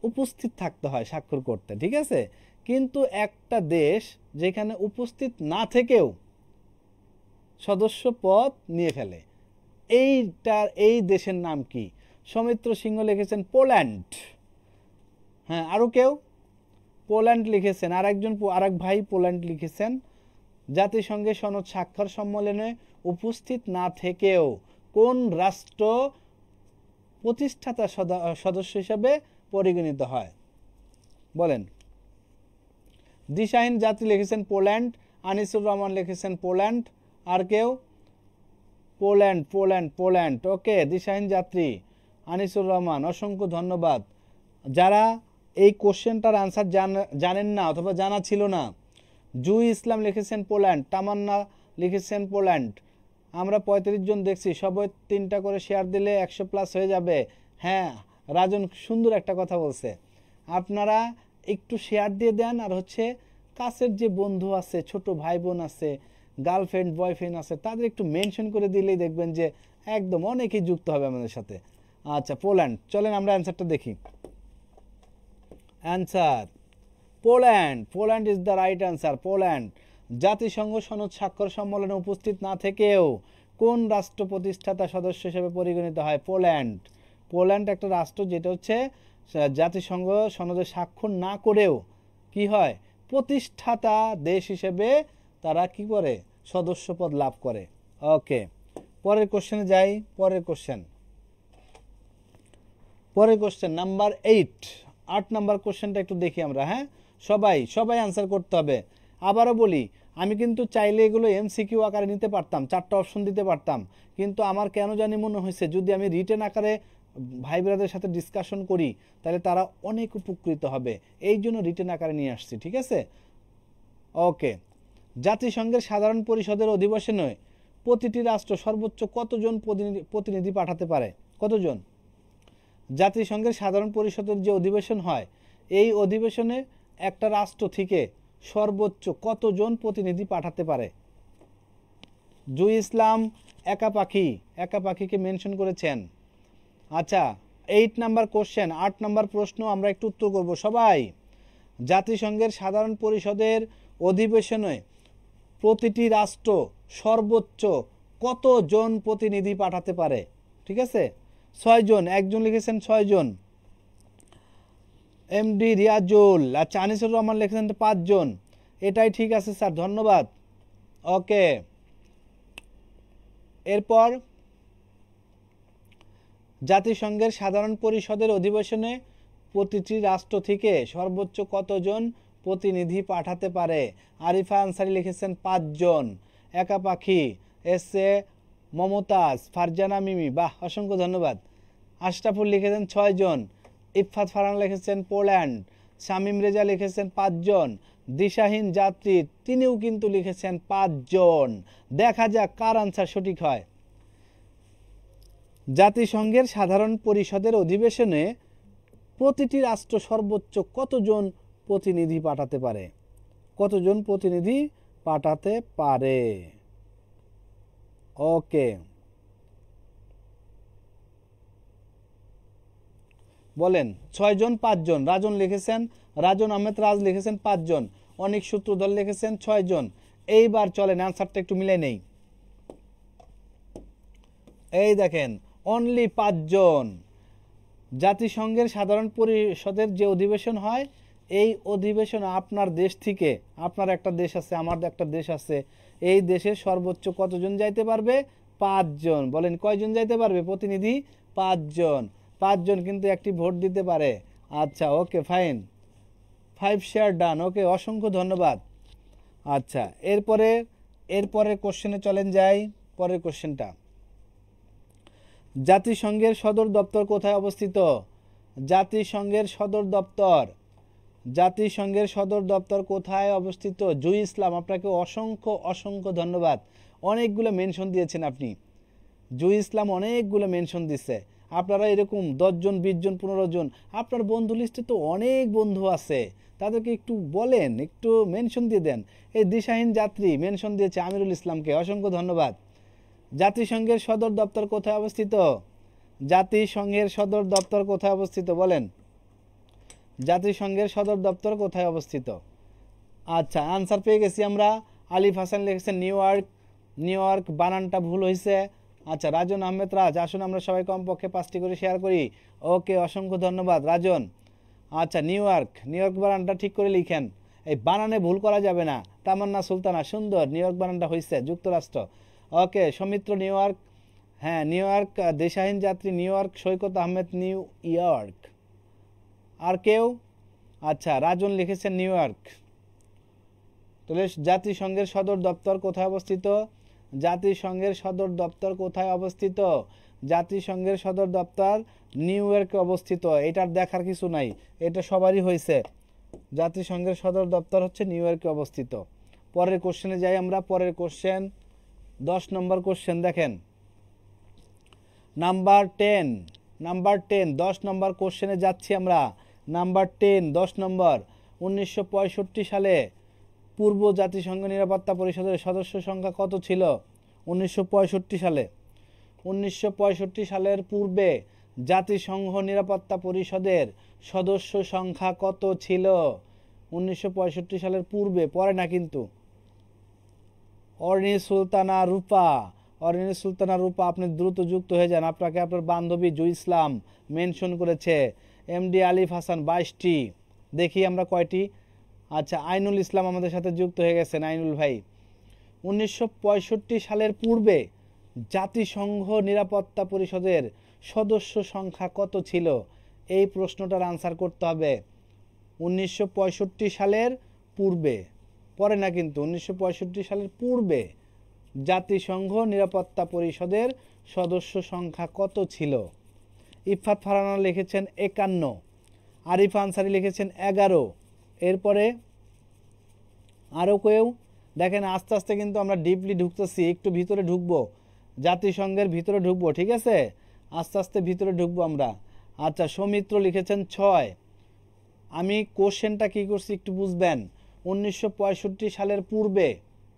উপস্থিত থাকতে হয় স্বাক্ষর করতে, ঠিক আছে, কিন্তু একটা দেশ যেখানে উপস্থিত না থেকেও সদস্য পদ নিয়ে ফেলে, এই দেশের নাম কি? সৌমিত্র সিংহ লিখেছেন পোল্যান্ড। হ্যাঁ, আরও কেউ পোল্যান্ড লিখেছেন, আরেক ভাই পোল্যান্ড লিখেছেন। জাতিসংঘে সনদ স্বাক্ষর সম্মেলনে উপস্থিত না থেকেও কোন রাষ্ট্র প্রতিষ্ঠাতা সদস্য হিসাবে পরিগণিত হয়? বলেন। দিশাহীন যাত্রী লিখেছেন পোল্যান্ড, আনিসুর রহমান লিখেছেন পোল্যান্ড, আর কেউ? পোল্যান্ড। ওকে, দিশাহীন যাত্রী, আনিসুর রহমান, অসংখ্য ধন্যবাদ। যারা এই কোশ্চেনটার আনসার জানেন না অথবা জানা ছিল না, জুই ইসলাম লিখেছেন পোল্যান্ড, তামান্না লিখেছেন পোল্যান্ড। আমরা 35 জন দেখছি, সবাই 3টা করে শেয়ার দিলে 100+ হয়ে যাবে। হ্যাঁ, রাজন সুন্দর একটা কথা বলছে, আপনারা একটু শেয়ার দিয়ে দেন, আর হচ্ছে কাছের যে বন্ধু আছে, ছোট ভাই বোন আছে, গার্লফ্রেন্ড বয়ফ্রেন্ড আছে, তাদের একটু মেনশন করে দিলেই দেখবেন যে একদম অনেকেই যুক্ত হবে আমাদের সাথে। আচ্ছা পোল্যান্ড, চলেন আমরা অ্যান্সারটা দেখি। Answer Poland, Poland is the right answer. Poland জাতিসংঘ সনদ স্বাক্ষর সম্মেলনে উপস্থিত না থেকেও কোন রাষ্ট্র প্রতিষ্ঠাতা সদস্য হিসেবে পরিগণিত হয়? পোল্যান্ড। পোল্যান্ড একটা রাষ্ট্র যেটা হচ্ছে জাতিসংঘ সনদে স্বাক্ষর না করেও কি হয়, প্রতিষ্ঠাতা দেশ হিসেবে তারা কি করে, সদস্যপদ লাভ করে। ওকে, পরের কোশ্চেনে যাই। পরের কোশ্চেন নাম্বার 8, 8 নাম্বার কোশ্চেনটা একটু দেখি আমরা। হ্যাঁ, সবাই আনসার করতে হবে। আবারও বলি, আমি কিন্তু চাইলে এগুলো এমসিকিউ আকারে নিতে পারতাম, 4টা অপশন দিতে পারতাম, কিন্তু আমার কেন জানি মনে হয়েছে যদি আমি রিটেন আকারে ভাই ব্রাদের সাথে ডিসকাশন করি তাহলে তারা অনেক উপকৃত হবে, এই জন্য রিটেন আকারে নিয়ে আসছি। ঠিক আছে, ওকে। জাতিসংঘের সাধারণ পরিষদের অধিবেশনে প্রতিটি রাষ্ট্র সর্বোচ্চ কতজন প্রতিনিধি পাঠাতে পারে? কতজন? জাতিসংঘের সাধারণ পরিষদের যে অধিবেশন হয়, এই অধিবেশনে একটা রাষ্ট্র থেকে সর্বোচ্চ কতজন প্রতিনিধি পাঠাতে পারে? জুই ইসলাম একা পাখিকে মেনশন করেছেন। আচ্ছা, 8 নাম্বার কোশ্চেন, 8 নাম্বার প্রশ্ন আমরা একটু উত্তর করব সবাই। জাতিসংঘের সাধারণ পরিষদের অধিবেশনে প্রতিটি রাষ্ট্র সর্বোচ্চ কতজন প্রতিনিধি পাঠাতে পারে? ঠিক আছে, 6 জন। একজন লিখেছেন 6 জন, এমডি রিয়াজুল। আচ্ছা, আনিসুর রহমান লিখেছেন 5 জন। এটাই ঠিক আছে স্যার, ধন্যবাদ। ওকে, এরপর জাতিসংঘের সাধারণ পরিষদের অধিবেশনে প্রতিটি রাষ্ট্র থেকে সর্বোচ্চ কতজন প্রতিনিধি পাঠাতে পারে? আরিফা আনসারি লিখেছেন 5 জন। একা পাখি, এস এ মমতাজ, ফারজানা মিমি, বাহ, অসংখ্য ধন্যবাদ। আশরাফুল লিখেছেন 6 জন। ইফফাত ফারহান লিখেছেন পোল্যান্ড। শামীম রেজা লিখেছেন 5 জন। দিশাহীন যাত্রী তিনিও কিন্তু লিখেছেন 5 জন। দেখা যাক কার আনসার সঠিক হয়। জাতিসংঘের সাধারণ পরিষদের অধিবেশনে প্রতিটি রাষ্ট্র সর্বোচ্চ কতজন প্রতিনিধি পাঠাতে পারে? কতজন প্রতিনিধি পাঠাতে পারে? ওকে, বলেন 6 জন, 5 জন। রাজন লিখেছেন, রাজন আহমেদ রাজ লিখেছেন 5 জন। অনেক সূত্রধর লিখেছেন 6 জন। এইবার চলেন অ্যান্সারটা একটু মিলাই নেই। এই দেখেন, অনলি 5 জন। জাতিসংঘের সাধারণ পরিষদের যে অধিবেশন হয়, এই অধিবেশনে আপনার দেশ থেকে, আপনার একটা দেশ আছে, আমার একটা দেশ আছে, এই দেশে সর্বোচ্চ কতজন যাইতে পারবে? 5 জন। বলেন কয়জন যাইতে পারবে প্রতিনিধি? 5 জন। 5 জন কিন্তু একটি ভোট দিতে পারে। আচ্ছা, ওকে, ফাইন, 5 শেয়ার ডান। ওকে, অসংখ্য ধন্যবাদ। আচ্ছা, এরপরে কোশ্চেনে চলেন যাই। পরের কোশ্চেনটা, জাতিসংঘের সদর দপ্তর কোথায় অবস্থিত? জাতিসংঘের সদর দপ্তর কোথায় অবস্থিত? জুই ইসলাম, আপনাকে অসংখ্য ধন্যবাদ। অনেকগুলো মেনশন দিয়েছেন আপনি। জুই ইসলাম অনেকগুলো মেনশন দিচ্ছে। আপনারা এরকম 10 জন, 20 জন, 15 জন, আপনার বন্ধু লিস্টে তো অনেক বন্ধু আছে, তাদেরকে একটু বলেন, একটু মেনশন দিয়ে দেন। এই দিশাহীন যাত্রী মেনশন দিয়েছে আমিরুল ইসলামকে, অসংখ্য ধন্যবাদ। জাতিসংঘের সদর দপ্তর কোথায় অবস্থিত? জাতিসংঘের সদর দপ্তর কোথায় অবস্থিত বলেন? জাতিসংঘের সদর দপ্তর কোথায় অবস্থিত? আচ্ছা, আনসার পেয়ে গেছি আমরা। আলিফ হাসান লিখেছেন নিউ ইয়র্ক, বানানটা ভুল হয়েছে। আচ্ছা, রাজন আহমেদ রাজ, আসুন আমরা সবাই কমপক্ষে 5টি করে শেয়ার করি। ওকে, অসংখ্য ধন্যবাদ রাজন। আচ্ছা, নিউ ইয়র্ক বানানটা ঠিক করে লিখেন, এই বানানে ভুল করা যাবে না। তামান্না সুলতানা, সুন্দর, নিউ ইয়র্ক বানানটা হয়েছে, যুক্তরাষ্ট্র। ওকে, সৌমিত্র নিউ ইয়র্ক, হ্যাঁ নিউ ইয়র্ক। দেশাহীন যাত্রী নিউ ইয়র্ক। সৈকত আহমেদ নিউ ইয়র্ক। আর কেউ? আচ্ছা, রাজন লিখেছেন নিউ ইয়র্ক। তাহলে জাতিসংঘের সদর দপ্তর কোথায় অবস্থিত? জাতিসংঘের সদর দপ্তর কোথায় অবস্থিত? জাতিসংঘের সদর দপ্তর নিউ ইয়র্কে অবস্থিত। এটার দেখার কিছু নাই, এটা সবারই হয়েছে। জাতিসংঘের সদর দপ্তর হচ্ছে নিউ ইয়র্কে অবস্থিত। পরের কোশ্চেনে যাই আমরা। পরের কোশ্চেন 10 নম্বর কোশ্চেন দেখেন, নাম্বার 10 10 নম্বর কোশ্চেনে যাচ্ছি আমরা। নাম্বার 10, 10 নম্বর। 1965 সালে পূর্ব জাতিসংঘ নিরাপত্তা পরিষদের সদস্য সংখ্যা কত ছিল? 1965 সালে, 1965 সালের পূর্বে জাতিসংঘ নিরাপত্তা পরিষদের সদস্য সংখ্যা কত ছিল 1965 সালের পূর্বে? পরে না কিন্তু। অর্নি সুলতানা রূপা, অর্নি সুলতানা রূপা, আপনি দ্রুত যুক্ত হয়ে যান। আপনাকে আপনার বান্ধবী জুই ইসলাম মেনশন করেছে। এমডি আলিফ হাসান 22টি। দেখি আমরা কয়টি। আচ্ছা, আইনুল ইসলাম আমাদের সাথে যুক্ত হয়ে গেছেন। আইনুল ভাই, 1965 সালের পূর্বে জাতিসংঘ নিরাপত্তা পরিষদের সদস্য সংখ্যা কত ছিল? এই প্রশ্নটার আনসার করতে হবে। 1965 সালের পূর্বে, পরে না কিন্তু, 1965 সালের পূর্বে জাতিসংঘ নিরাপত্তা পরিষদের সদস্য সংখ্যা কত ছিল? ইফাত ফারহানা লিখেছেন 51, আরিফ আনসারি লিখেছেন 11। এরপরে আরও কেউ? দেখেন আস্তে আস্তে কিন্তু আমরা ডিপলি ঢুকতেছি, একটু ভিতরে ঢুকবো, জাতিসংঘের ভিতরে ঢুকবো, ঠিক আছে? আস্তে আস্তে ভিতরে ঢুকবো আমরা। আচ্ছা, সৌমিত্র লিখেছেন 6। আমি কোশ্চেনটা কি করছি একটু বুঝবেন। 1965 সালের পূর্বে,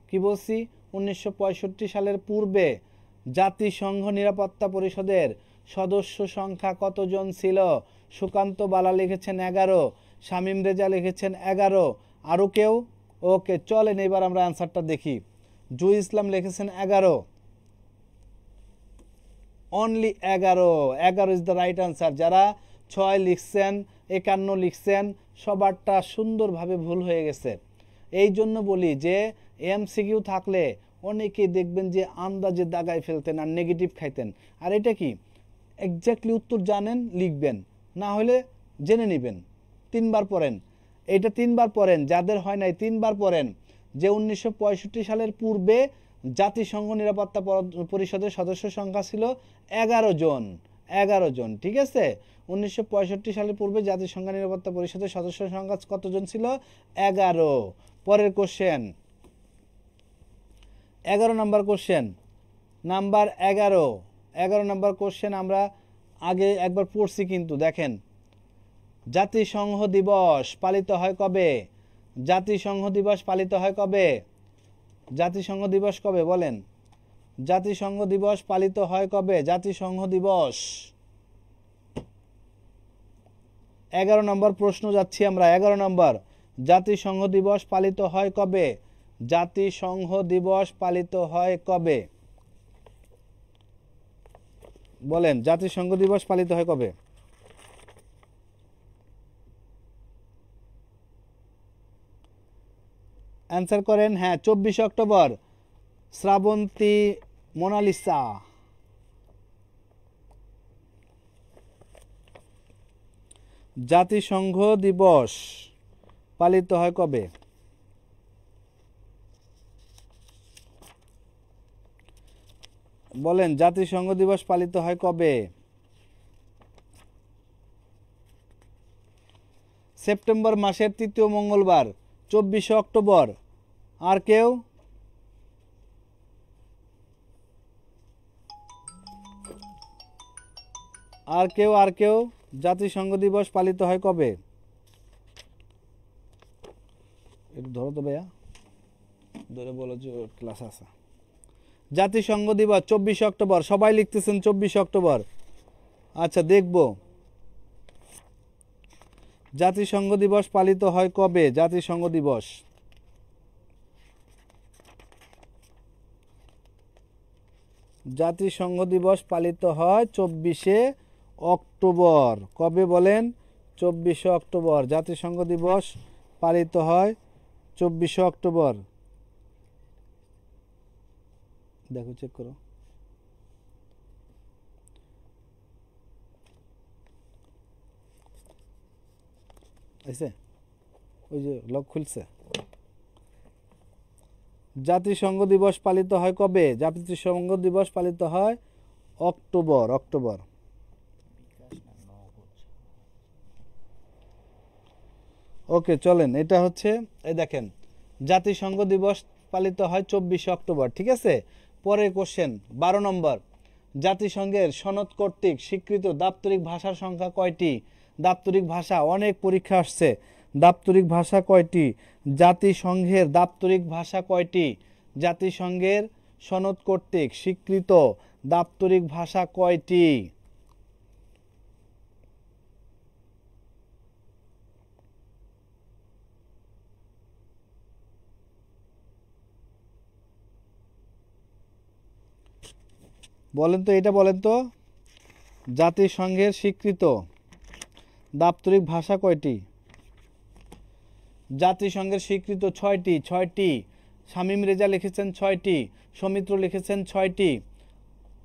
কি বলছি? 1965 সালের পূর্বে জাতিসংঘ নিরাপত্তা পরিষদের সদস্য সংখ্যা কতজন ছিল? সুকান্ত বালা লিখেছেন 11, শামীম রেজা লিখেছেন 11। আরও কেউ? ওকে, চলেন এবার আমরা অ্যান্সারটা দেখি। জুই ইসলাম লিখেছেন 11, only 11। 11 is the right answer. যারা 6 লিখছেন, 51 লিখছেন, সবারটা সুন্দরভাবে ভুল হয়ে গেছে। এই জন্য বলি যে এমসিকিউ থাকলে অনেকেই দেখবেন যে আন্দাজে দাগায় ফেলতেন আর নেগেটিভ খাইতেন। আর এটা কি, এক্স্যাক্টলি উত্তর জানেন লিখবেন, না হলে জেনে নেবেন। 3 বার পড়েন, এটা 3 বার পড়েন। যাদের হয় নাই 3 বার পড়েন যে 1965 সালের পূর্বে জাতিসংঘ নিরাপত্তা পরিষদের সদস্য সংখ্যা ছিল 11 জন। 11 জন, ঠিক আছে? 1965 সালের পূর্বে জাতিসংঘ নিরাপত্তা পরিষদের সদস্য সংখ্যা কতজন ছিল? 11। পরের কোশ্চেন, 11 নম্বর কোশ্চেন, নাম্বার 11। 11 নম্বর কোশ্চেন আমরা আগে একবার পড়ছি কিন্তু। দেখেন, জাতিসংঘ দিবস পালিত হয় কবে? জাতিসংঘ দিবস পালিত হয় কবে? জাতিসংঘ দিবস কবে বলেন? জাতিসংঘ দিবস পালিত হয় কবে? জাতিসংঘ দিবস 11 নম্বর প্রশ্ন যাচ্ছি আমরা। 11 নম্বর, জাতিসংঘ দিবস পালিত হয় কবে? জাতিসংঘ দিবস পালিত হয় কবে? বলেন, জাতিসংঘ দিবস পালিত হয় কবে? অ্যান্সার করেন। হ্যাঁ, 24 অক্টোবর। শ্রাবন্তী মোনালিসা, জাতিসংঘ দিবস পালিত হয় কবে? বলেন, জাতিসংঘ দিবস পালিত হয় কবে? সেপ্টেম্বর মাসের 3য় মঙ্গলবার, 24 অক্টোবর। আর কেউ? আর কেউ? আর কেউ? জাতিসংঘ দিবস পালিত হয় কবে? একটু ধরো তো ভাইয়া, ধরে বলো যে ক্লাস আছে। জাতিসংঘ দিবস 24 অক্টোবর। সবাই লিখতেছেন 24 অক্টোবর। আচ্ছা, দেখব জাতিসংঘ দিবস পালিত হয় কবে? জাতিসংঘ দিবস, জাতিসংঘ দিবস পালিত হয় 24 অক্টোবর। কবে বলেন? 24 অক্টোবর। জাতিসংঘ দিবস পালিত হয় 24 অক্টোবর। দেখো, চেক করো। আইছে, ওই যে লক খুলছে। জাতিসংঘ দিবস পালিত হয় কবে? জাতিসংঘ দিবস পালিত হয় অক্টোবর। অক্টোবর। ওকে, চলেন। এটা হচ্ছে, এই দেখেন, জাতিসংঘ দিবস পালিত হয় 24 অক্টোবর, ঠিক আছে? পরের কোশ্চেন 12 নম্বর, জাতিসংঘের সনদ কর্তৃক স্বীকৃত দাপ্তরিক ভাষার সংখ্যা কয়টি? দাপ্তরিক ভাষা, অনেক পরীক্ষা আসছে। দাপ্তরিক ভাষা কয়টি? জাতিসংঘের দাপ্তরিক ভাষা কয়টি? জাতিসংঘের সনদ কর্তৃক স্বীকৃত দাপ্তরিক ভাষা কয়টি? বলেন তো, এটা বলেন তো, জাতিসংঘের স্বীকৃত দাপ্তরিক ভাষা কয়টি? জাতিসংঘের স্বীকৃত 6টি। 6টি। শামীম রেজা লিখেছেন 6টি, সৌমিত্র লিখেছেন 6টি,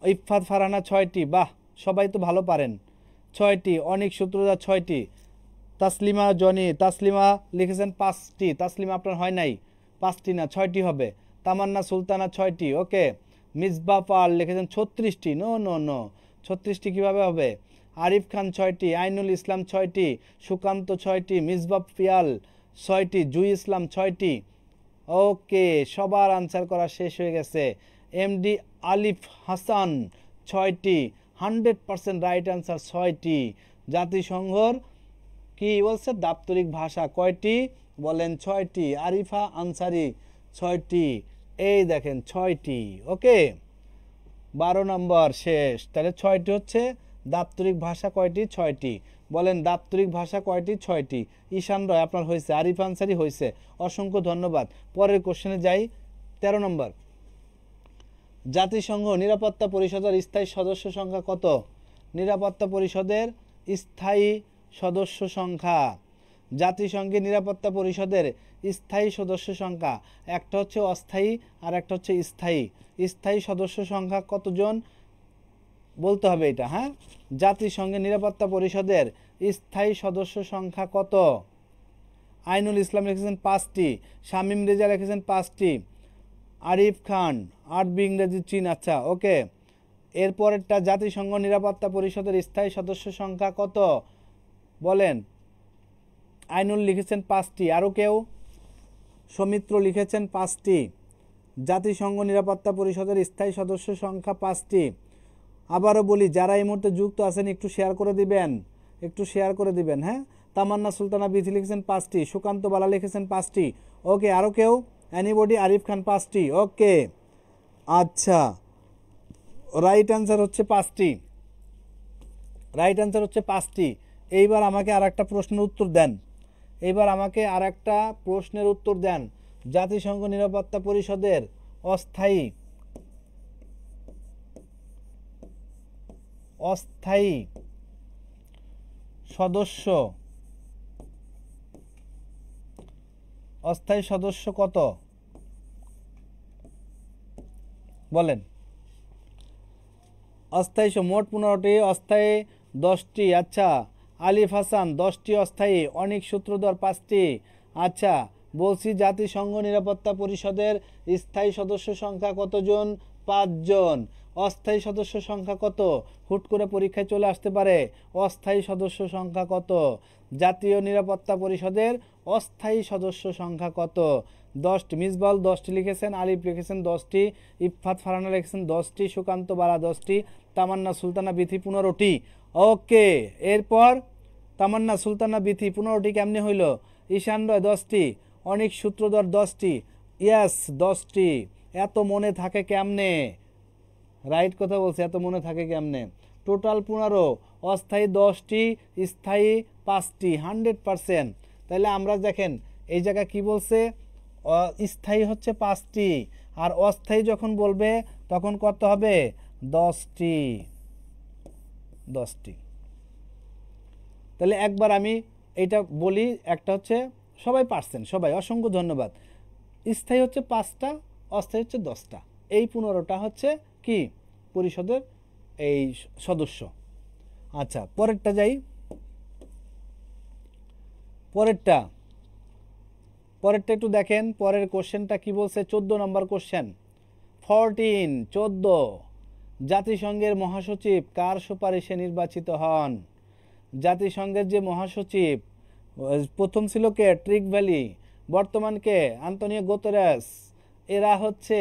ইফফাত ফারহানা 6টি। বাহ, সবাই তো ভালো পারেন। 6টি। অনিক সূত্রধর 6টি। তাসলিমা জনি, তাসলিমা লিখেছেন 5টি। তাসলিমা আপনার হয় নাই, 5টি না 6টি হবে। তামান্না সুলতানা 6টি। ওকে। মিসবা পাল লিখেছেন 36টি। নো নো নো, 36টি কিভাবে হবে? আরিফ খান 6টি, আইনুল ইসলাম 6টি, সুকান্ত 6টি, মিসবা পিয়াল 6টি, জুই ইসলাম 6টি। ওকে, সবার আনসার করা শেষ হয়ে গেছে। এমডি আলিফ হাসান 6টি। 100% রাইট আনসার 6টি। জাতিসংঘর কি বলছে দাপ্তরিক ভাষা কয়টি? বলেন 6টি। আরিফা আনসারি 6টি। এই দেখেন 6টি। ওকে, 12 নম্বর শেষ। তাহলে 6টি হচ্ছে দাপ্তরিক ভাষা কয়টি? 6টি। বলেন দাপ্তরিক ভাষা কয়টি? 6টি। ঈশান রয় আপনার হয়েছে, আরিফ আনসারি হয়েছে, অসংখ্য ধন্যবাদ। পরের কোশ্চেনে যাই। 13 নম্বর, জাতিসংঘ নিরাপত্তা পরিষদের স্থায়ী সদস্য সংখ্যা কত? নিরাপত্তা পরিষদের স্থায়ী সদস্য সংখ্যা, জাতিসংঘের নিরাপত্তা পরিষদের স্থায়ী সদস্য সংখ্যা, একটা হচ্ছে অস্থায়ী আর একটা হচ্ছে স্থায়ী। স্থায়ী সদস্য সংখ্যা কতজন বলতে হবে এটা, হ্যাঁ? জাতিসংঘের নিরাপত্তা পরিষদের স্থায়ী সদস্য সংখ্যা কত? আইনুল ইসলাম লিখেছেন 5টি, শামীম রেজা লিখেছেন 5টি, আরিফ খান আরবি ইংরেজি চীন। আচ্ছা, ওকে। এরপরেরটা, জাতিসংঘ নিরাপত্তা পরিষদের স্থায়ী সদস্য সংখ্যা কত? বলেন। আইনুল লিখেছেন 5টি, আরও কেউ? সৌমিত্র লিখেছেন 5টি। জাতিসংঘ নিরাপত্তা পরিষদের স্থায়ী সদস্য সংখ্যা 5টি। আবারও বলি, যারা এই মুহূর্তে যুক্ত আছেন একটু শেয়ার করে দিবেন, একটু শেয়ার করে দিবেন, হ্যাঁ? তামান্না সুলতানা বিথি লিখেছেন 5টি, সুকান্ত বালা লিখেছেন 5টি। ওকে, আরও কেউ? এনিবডি? আরিফ খান 5টি। ওকে, আচ্ছা, রাইট অ্যান্সার হচ্ছে 5টি। রাইট অ্যান্সার হচ্ছে 5টি। এইবার আমাকে আর একটা প্রশ্নের উত্তর দেন। এইবার আমাকে আর একটা প্রশ্নের উত্তর দেন। জাতিসংঘ নিরাপত্তা পরিষদের অস্থায়ী অস্থায়ী সদস্য, অস্থায়ী সদস্য কত? বলেন। অস্থায়ী মোট 15টি, অস্থায়ী 10টি। আচ্ছা, আলিফ হাসান 10টি অস্থায়ী, অনিক সূত্রধর 5টি। আচ্ছা, বলছি জাতিসংঘ নিরাপত্তা পরিষদের স্থায়ী সদস্য সংখ্যা কতজন? 5 জন। অস্থায়ী সদস্য সংখ্যা কত? হুট করে পরীক্ষায় চলে আসতে পারে। অস্থায়ী সদস্য সংখ্যা কত? জাতীয় নিরাপত্তা পরিষদের অস্থায়ী সদস্য সংখ্যা কত? 10টি। মিসবাউল 10টি লিখেছেন, আলিফ লিখেছেন 10টি, ইফফাত ফারহানা লিখেছেন 10টি, সুকান্ত বালা 10টি, তামান্না সুলতানা বিথি 15টি। ওকে, এরপর তামান্না সুলতানা বিথি 15টি কেমনে হইল? ঈশান রয় 10টি, অনিক সূত্রধর 10টি। ইয়াস, 10টি। এত মনে থাকে কেমনে? রাইট কথা বলছে, এত মনে থাকে কেমনে? টোটাল 15, অস্থায়ী 10টি, স্থায়ী 5টি। 100%। তাহলে আমরা দেখেন এই জায়গায় কি বলছে? স্থায়ী হচ্ছে 5টি, আর অস্থায়ী যখন বলবে তখন কত হবে? 10টি। 10টি। তাহলে একবার আমি এইটা বলি, একটা হচ্ছে, সবাই পারছেন, সবাই অসংখ্য ধন্যবাদ। স্থায়ী হচ্ছে 5টা, অস্থায়ী হচ্ছে 10টা। এই 15টা হচ্ছে কি পরিষদের এই সদস্য। আচ্ছা, পরেরটা যাই। পরেরটা একটু দেখেন। পরের কোশ্চেনটা কি বলছে? 14 নম্বর কোশ্চেন। 14 জাতিসংঘের মহাসচিব কার সুপারিশে নির্বাচিত হন? জাতিসংঘের যে মহাসচিব, প্রথম ছিল কে? Trygve valley. বর্তমান কে? Antonio Guterres. এরা হচ্ছে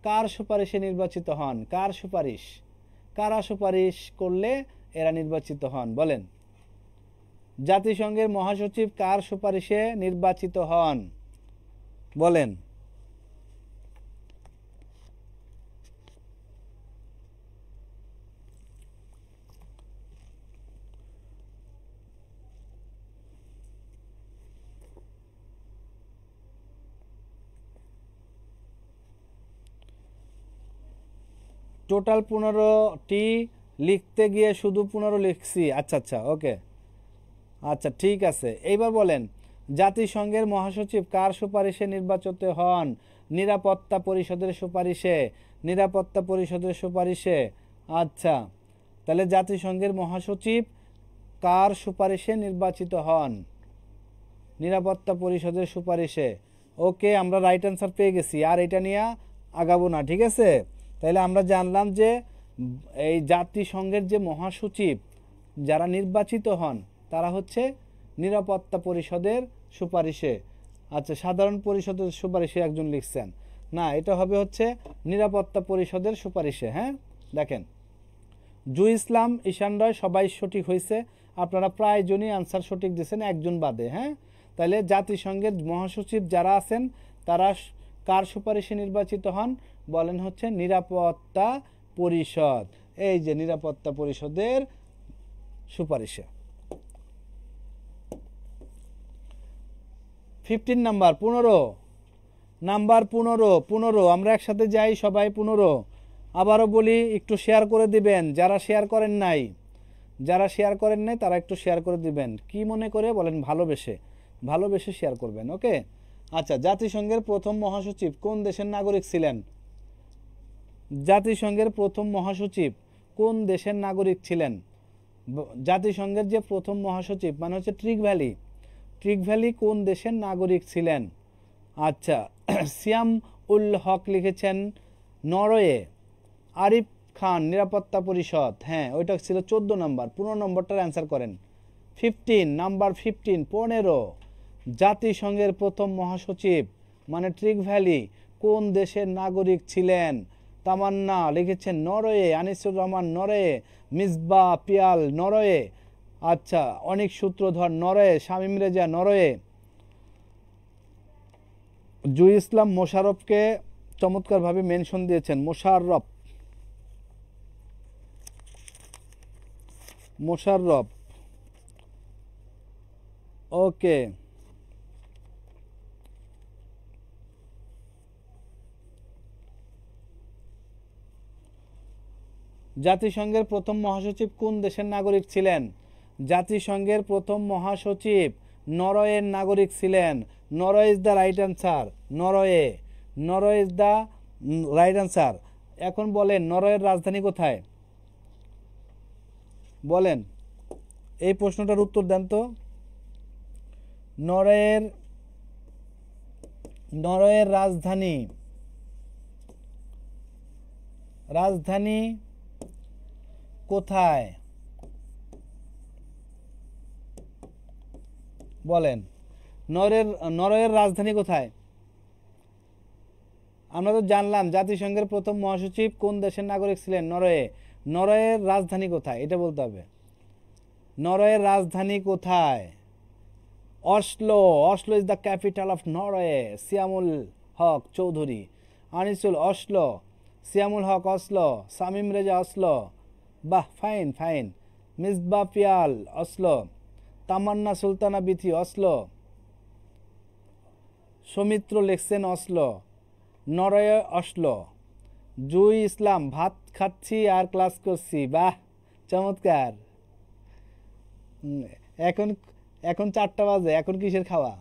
কার সুপারিশে নির্বাচিত হন? কার সুপারিশ? কারা সুপারিশ করলে এরা নির্বাচিত হন? বলেন। জাতিসংঘের মহাসচিব কার সুপারিশে নির্বাচিত হন? বলেন। টোটাল 15টি, লিখতে গিয়ে শুধু 15 লিখছি। আচ্ছা আচ্ছা, ওকে, আচ্ছা ঠিক আছে। এইবার বলেন, জাতিসংঘের মহাসচিব কার সুপারিশে নির্বাচিত হন? নিরাপত্তা পরিষদের সুপারিশে। নিরাপত্তা পরিষদের সুপারিশে। আচ্ছা, তাহলে জাতিসংঘের মহাসচিব কার সুপারিশে নির্বাচিত হন? নিরাপত্তা পরিষদের সুপারিশে। ওকে, আমরা রাইট অ্যান্সার পেয়ে গেছি, আর এটা নিয়ে আগাবো না, ঠিক আছে? তাহলে আমরা জানলাম যে এই জাতিসংঘের যে মহাসচিব যারা নির্বাচিত হন তারা হচ্ছে নিরাপত্তা পরিষদের সুপারিশে। আচ্ছা, সাধারণ পরিষদের সুপারিশে একজন লিখছেন না, এটা হবে হচ্ছে নিরাপত্তা পরিষদের সুপারিশে। হ্যাঁ, দেখেন, জু ইসলাম, ঈশান রয় সবাই সঠিক হয়েছে, আপনারা প্রায়জনই আনসার সঠিক দিয়েছেন, একজন বাদে। হ্যাঁ, তাহলে জাতিসংঘের মহাসচিব যারা আছেন তারা কার সুপারিশে নির্বাচিত হন? বলেন হচ্ছে নিরাপত্তা পরিষদ। এই যে নিরাপত্তা পরিষদের সুপারিশে। 15 নাম্বার, 15 আমরা একসাথে যাই সবাই। 15 আবারও বলি, একটু শেয়ার করে দিবেন যারা শেয়ার করেন নাই। যারা শেয়ার করেন নাই তারা একটু শেয়ার করে দিবেন। কি মনে করে বলেন? ভালোবেসে, ভালোবেসে শেয়ার করবেন। ওকে, আচ্ছা, জাতিসংঘের প্রথম মহাসচিব কোন দেশের নাগরিক ছিলেন? জাতিসংঘের প্রথম মহাসচিব কোন দেশের নাগরিক ছিলেন? জাতিসংঘের যে প্রথম মহাসচিব মানে হচ্ছে ট্রিক ভ্যালি কোন দেশের নাগরিক ছিলেন? আচ্ছা, সিয়াম উল হক লিখেছেন নরওয়ে। আরিফ খান, নিরাপত্তা পরিষদ। হ্যাঁ, ওইটা ছিল 14 নম্বর। 15 নম্বরটার অ্যান্সার করেন। 15 জাতিসংঘের প্রথম মহাসচিব মানে ট্রিক ভ্যালি কোন দেশের নাগরিক ছিলেন? তামান্না লিখেছেন Norway, Anisur Rahman Norway, Misba Piyal Norway. আচ্ছা, অনেক সূত্রধর নরওয়ে, শামীম রেজা নরওয়ে। জু ইসলাম মোশাররফকে চমৎকারভাবে মেনশন দিয়েছেন। মোশাররফ, ওকে। জাতিসংঘের প্রথম মহাসচিব কোন দেশের নাগরিক ছিলেন? জাতিসংঘের প্রথম মহাসচিব নরওয়ের নাগরিক ছিলেন। Norway is the right answer. Norway is the right answer. এখন বলেন, নরওয়ের রাজধানী কোথায়? বলেন, এই প্রশ্নটার উত্তর দেন তো। নরওয়ের রাজধানী কোথায়? বলেন, নরওয়ের রাজধানী কোথায়? আমরা তো জানলাম জাতিসংঘের প্রথম মহাসচিব কোন দেশের নাগরিক ছিলেন? নরওয়ের রাজধানী কোথায় এটা বলতে হবে। নরওয়ের রাজধানী কোথায়? Oslo is the capital of Norway. Siamul Haque Chowdhury, Anisul Oslo, Siamul Haque Oslo, Shamim Reza Oslo. বাহ, fine. Misba Piyal Oslo, Tamanna Sultana Bithi Oslo, Soumitra লেখছেন Oslo, Norway Oslo. Jui Islam, ভাত খাচ্ছি আর ক্লাস করছি। বাহ, চমৎকার। এখন 4টা বাজে, এখন কিসের খাওয়া?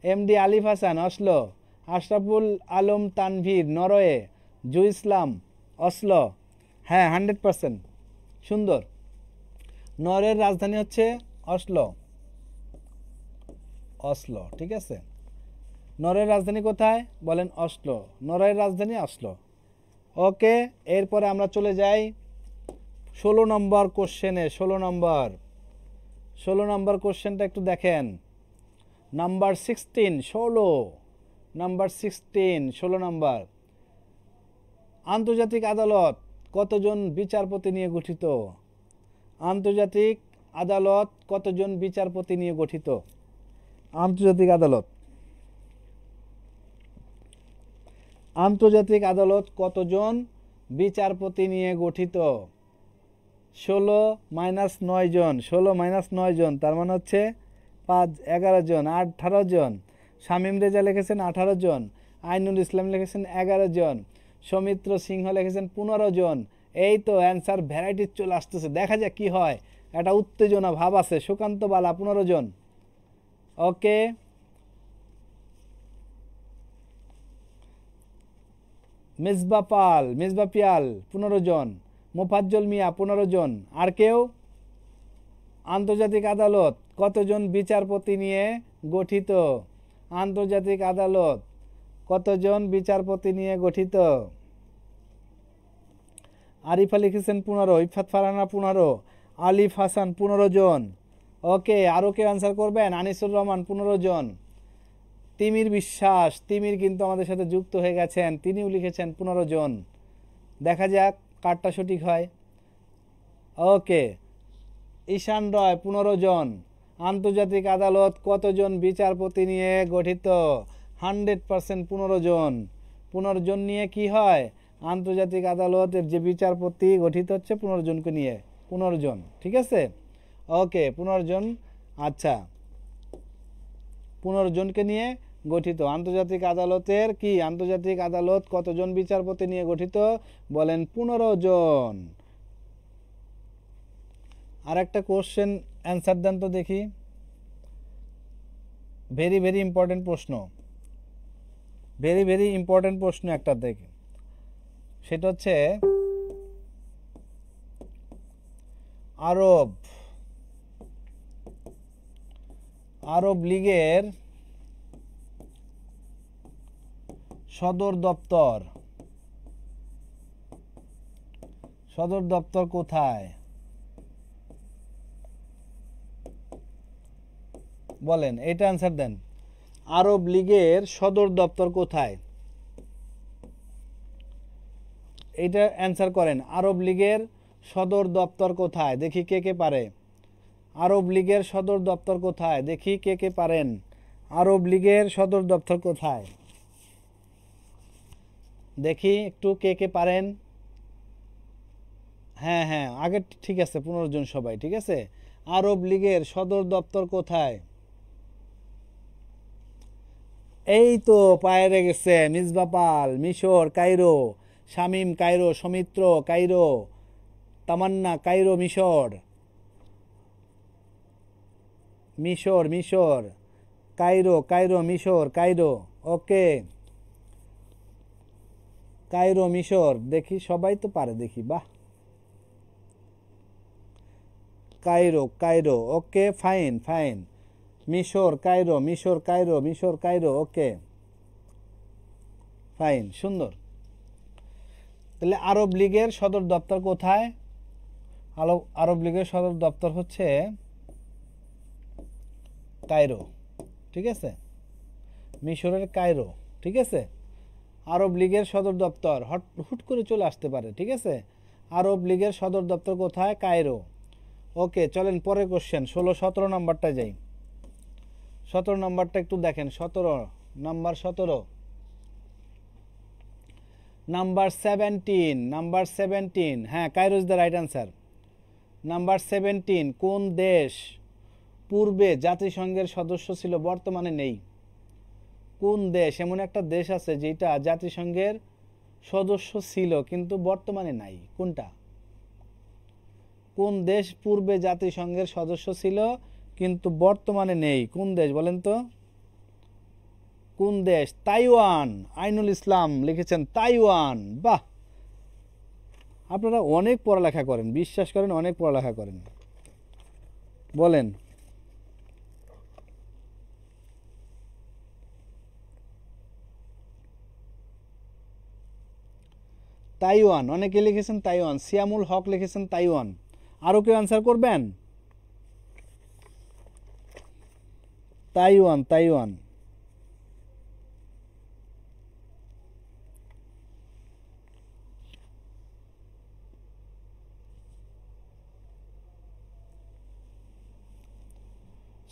এমডি আলিফ হাসান অসলো, আশরাফুল আলম তানভীর নরওয়ে, জুই ইসলাম অসলো। হ্যাঁ, 100% সুন্দর। নরওয়ের রাজধানী হচ্ছে অসলো, ঠিক আছে। নরওয়ের রাজধানী কোথায়? বলেন অসলো। নরওয়ের রাজধানী অসলো। ওকে, এরপরে আমরা চলে যাই 16 নম্বর কোশ্চেনে। 16 নম্বর কোশ্চেনটা একটু দেখেন। নাম্বার 16, 16 নম্বর। আন্তর্জাতিক আদালত কতজন বিচারপতি নিয়ে গঠিত? আন্তর্জাতিক আদালত কতজন বিচারপতি নিয়ে গঠিত? আন্তর্জাতিক আদালত কতজন বিচারপতি নিয়ে গঠিত? 16 - 9 জন। 16 - 9 জন, তার মানে হচ্ছে 11 জন, 18 জন। শামীম রেজা লিখেছেন 18 জন, আইনুল ইসলাম লিখেছেন 11 জন, সৌমিত্র সিংহ লিখেছেন 15 জন। এই তো অ্যান্সার ভ্যারাইটি চলে আসতেছে, দেখা যাক কি হয়, একটা উত্তেজনা ভাব আছে। সুকান্ত বালা 15 জন। ওকে, মিসবা পিয়াল 15 জন। মোফাজ্জল মিয়া 15 জন। আর কেউ? আন্তর্জাতিক আদালত কতজন বিচারপতি নিয়ে গঠিত? আন্তর্জাতিক আদালত কতজন বিচারপতি নিয়ে গঠিত? আরিফা লিখেছেন 15, ইফাত ফারহানা 15, আলিফ হাসান 15 জন। ওকে, আরও কেউ অ্যান্সার করবেন? আনিসুর রহমান 15 জন। তিমির বিশ্বাস, তিমির কিন্তু আমাদের সাথে যুক্ত হয়ে গেছেন, তিনিও লিখেছেন 15 জন। দেখা যাক কারটা সঠিক হয়। ওকে, ঈশান রয় 15 জন। আন্তর্জাতিক আদালত কতজন বিচারপতি নিয়ে গঠিত? 100% 15 জন। 15 জন নিয়ে কি হয়? আন্তর্জাতিক আদালতের যে বিচারপতি গঠিত হচ্ছে 15 জনকে নিয়ে, 15 জন। ঠিক আছে, ওকে 15 জন। আচ্ছা, 15 জনকে নিয়ে গঠিত আন্তর্জাতিক আদালতের কি? আন্তর্জাতিক আদালত কতজন বিচারপতি নিয়ে গঠিত? বলেন 15 জন। আর একটা কোশ্চেন অ্যান্সার দেন তো দেখি, ভেরি ভেরি ইম্পর্টেন্ট প্রশ্ন, ভেরি ভেরি ইম্পর্টেন্ট প্রশ্ন একটা দেখি। সেটা হচ্ছে আরব লীগের সদর দপ্তর কোথায়? বলেন, এটা অ্যান্সার দেন। আরব লীগের সদর দপ্তর কোথায়? এটা অ্যান্সার করেন। আরব লীগের সদর দপ্তর কোথায়? দেখি কে কে পারে। আরব লীগের সদর দপ্তর কোথায়? দেখি কে কে পারেন। আরব লীগের সদর দপ্তর কোথায়? দেখি একটু কে কে পারেন। হ্যাঁ হ্যাঁ, আগে ঠিক আছে, 15 জন সবাই ঠিক আছে। আরব লীগের সদর দপ্তর কোথায়? এই তো পায়ে গেছে মিসবা পাল, মিশর Cairo, Shamim Cairo, Soumitra Cairo, Tamanna Cairo, মিশর কায়রো মিশর কায়রো। ওকে, কায়রো মিশর, দেখি সবাই তো পারে দেখি, বাহ। Cairo okay, fine. মিশর কায়রো, ওকে ফাইন, সুন্দর। তাহলে আরব লীগের সদর দপ্তর কোথায়? আরব লীগের সদর দপ্তর হচ্ছে কায়রো, ঠিক আছে, মিশরের কায়রো, ঠিক আছে। আরব লীগের সদর দপ্তর হুট করে চলে আসতে পারে, ঠিক আছে। আরব লীগের সদর দপ্তর কোথায়? কায়রো। ওকে, চলেন পরের কোশ্চেন, 16-17 নাম্বারটা যাই। 17 নাম্বারটা একটু দেখেন। 17 নাম্বার 17। হ্যাঁ, Cairo is the right answer. Number 17, কোন দেশ পূর্বে জাতিসংঘের সদস্য ছিল, বর্তমানে নেই? কোন দেশ? এমন একটা দেশ আছে যেটা জাতিসংঘের সদস্য ছিল কিন্তু বর্তমানে নাই, কোনটা? কোন দেশ পূর্বে জাতিসংঘের সদস্য ছিল কিন্তু বর্তমানে নেই? কোন দেশ বলেন তো? কোন দেশ? তাইওয়ান। আইনুল ইসলাম লিখেছেন তাইওয়ান। বাহ, আপনারা অনেক পড়ালেখা করেন, বিশ্বাস করেন অনেক পড়ালেখা করেন। বলেন, তাইওয়ান, অনেকে লিখেছেন তাইওয়ান। সিয়ামুল হক লিখেছেন তাইওয়ান। আরো কেউ অ্যান্সার করবেন? তাইওয়ান।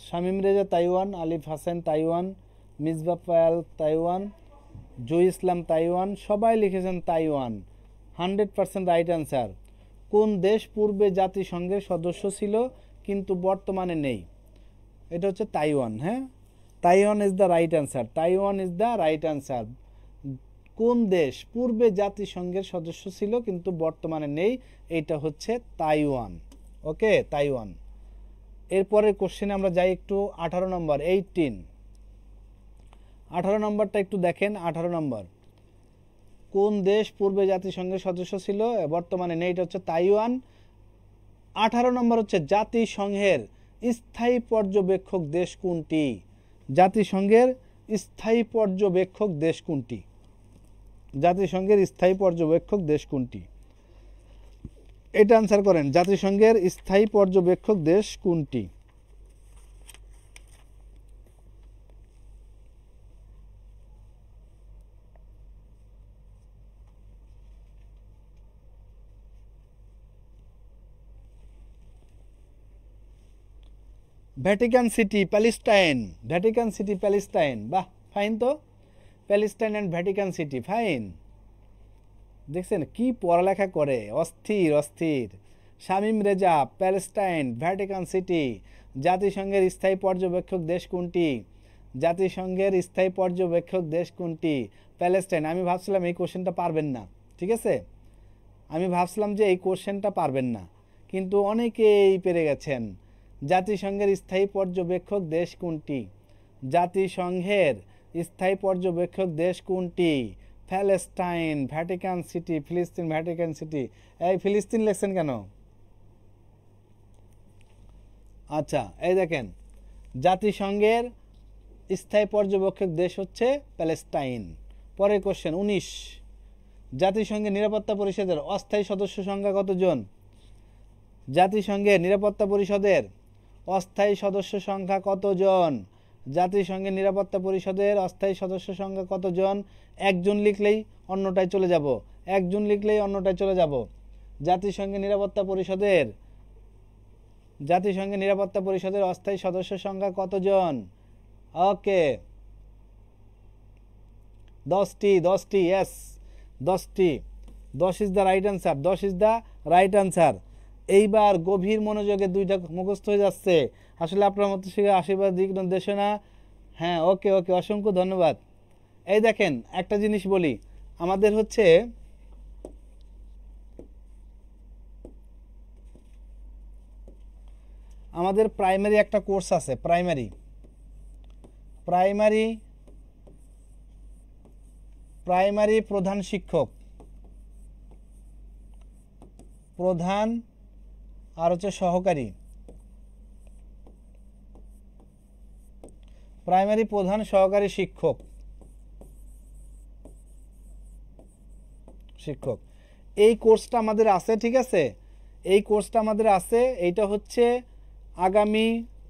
শামীম রেজা তাইওয়ান, আলিফ হাসান তাইওয়ান, মিসবা পায়াল তাইওয়ান, জয় ইসলাম তাইওয়ান, সবাই লিখেছেন তাইওয়ান। 100% right answer. কোন দেশ পূর্বে জাতিসংঘের সদস্য ছিল কিন্তু বর্তমানে নেই? এটা হচ্ছে তাইওয়ান। হ্যাঁ, Taiwan is the right answer. কোন দেশ পূর্বে জাতিসংঘের সদস্য ছিল কিন্তু বর্তমানে নেই? এইটা হচ্ছে তাইওয়ান। ওকে, তাইওয়ান। এরপরের কোশ্চেনে আমরা যাই একটু 18 নম্বর 18। 18 নম্বরটা একটু দেখেন। 18 নম্বর, কোন দেশ পূর্বে জাতিসংঘের সদস্য ছিল বর্তমানে নেই? এটা হচ্ছে তাইওয়ান। 18 নম্বর হচ্ছে জাতিসংঘের স্থায়ী পর্যবেক্ষক দেশ কোনটি? জাতিসংঘের স্থায়ী পর্যবেক্ষক দেশ কোনটি? জাতিসংঘের স্থায়ী পর্যবেক্ষক দেশ কোনটি? এটা আনসার করেন। জাতিসংঘের স্থায়ী পর্যবেক্ষক দেশ কোনটি? Vatican city, Palestine. Vatican city, Palestine. বাহ, ফাইন তো। Palestine and Vatican city, fine. দেখছেন কি পড়ালেখা করে, অস্থির অস্থির। Shamim Reza, Palestine, Vatican city. জাতিসংঘের স্থায়ী পর্যবেক্ষক দেশ কোনটি? জাতিসংঘের স্থায়ী পর্যবেক্ষক দেশ কোনটি? প্যালেস্টাইন। আমি ভাবছিলাম এই কোশ্চেনটা পারবেন না, ঠিক আছে? আমি ভাবছিলাম যে এই কোশ্চেনটা পারবেন না, কিন্তু অনেকেই পেরে গেছেন। জাতিসংঘের স্থায়ী পর্যবেক্ষক দেশ কোনটি? জাতিসংঘের স্থায়ী পর্যবেক্ষক দেশ কোনটি? প্যালেস্টাইন, ভ্যাটিকান সিটি, ফিলিস্তিন, ভ্যাটিকান সিটি। এই ফিলিস্তিন লেখছেন কেন? আচ্ছা, এই দেখেন, জাতিসংঘের স্থায়ী পর্যবেক্ষক দেশ হচ্ছে প্যালেস্টাইন। পরের কোশ্চেন 19। জাতিসংঘের নিরাপত্তা পরিষদের অস্থায়ী সদস্য সংখ্যা কতজন? জাতিসংঘের নিরাপত্তা পরিষদের অস্থায়ী সদস্য সংখ্যা কতজন? জাতিসংঘের নিরাপত্তা পরিষদের অস্থায়ী সদস্য সংখ্যা কতজন? একজন লিখলেই অন্যটায় চলে যাব, একজন লিখলেই অন্যটায় চলে যাব। জাতিসংঘের নিরাপত্তা পরিষদের অস্থায়ী সদস্য সংখ্যা কতজন? ওকে, 10টি। 10টি, ইয়েস, 10টি। 10 is the right answer, 10 is the right answer. এইবার গভীর মনোযোগে দুইটা মুখস্থ হয়ে যাচ্ছে। আসলে আপনার মতো শিখে আশীর্বাদ দিক দেশে না। হ্যাঁ, ওকে ওকে, অসংখ্য ধন্যবাদ। এই দেখেন, একটা জিনিস বলি, আমাদের হচ্ছে আমাদের প্রাইমারি একটা কোর্স আছে, প্রাইমারি প্রধান শিক্ষক, প্রধান আর হচ্ছে সহকারী। প্রাইমারি প্রধান সহকারী শিক্ষক এই কোর্সটা আমাদের আছে, ঠিক আছে? এই কোর্সটা আমাদের আছে। এইটা হচ্ছে আগামী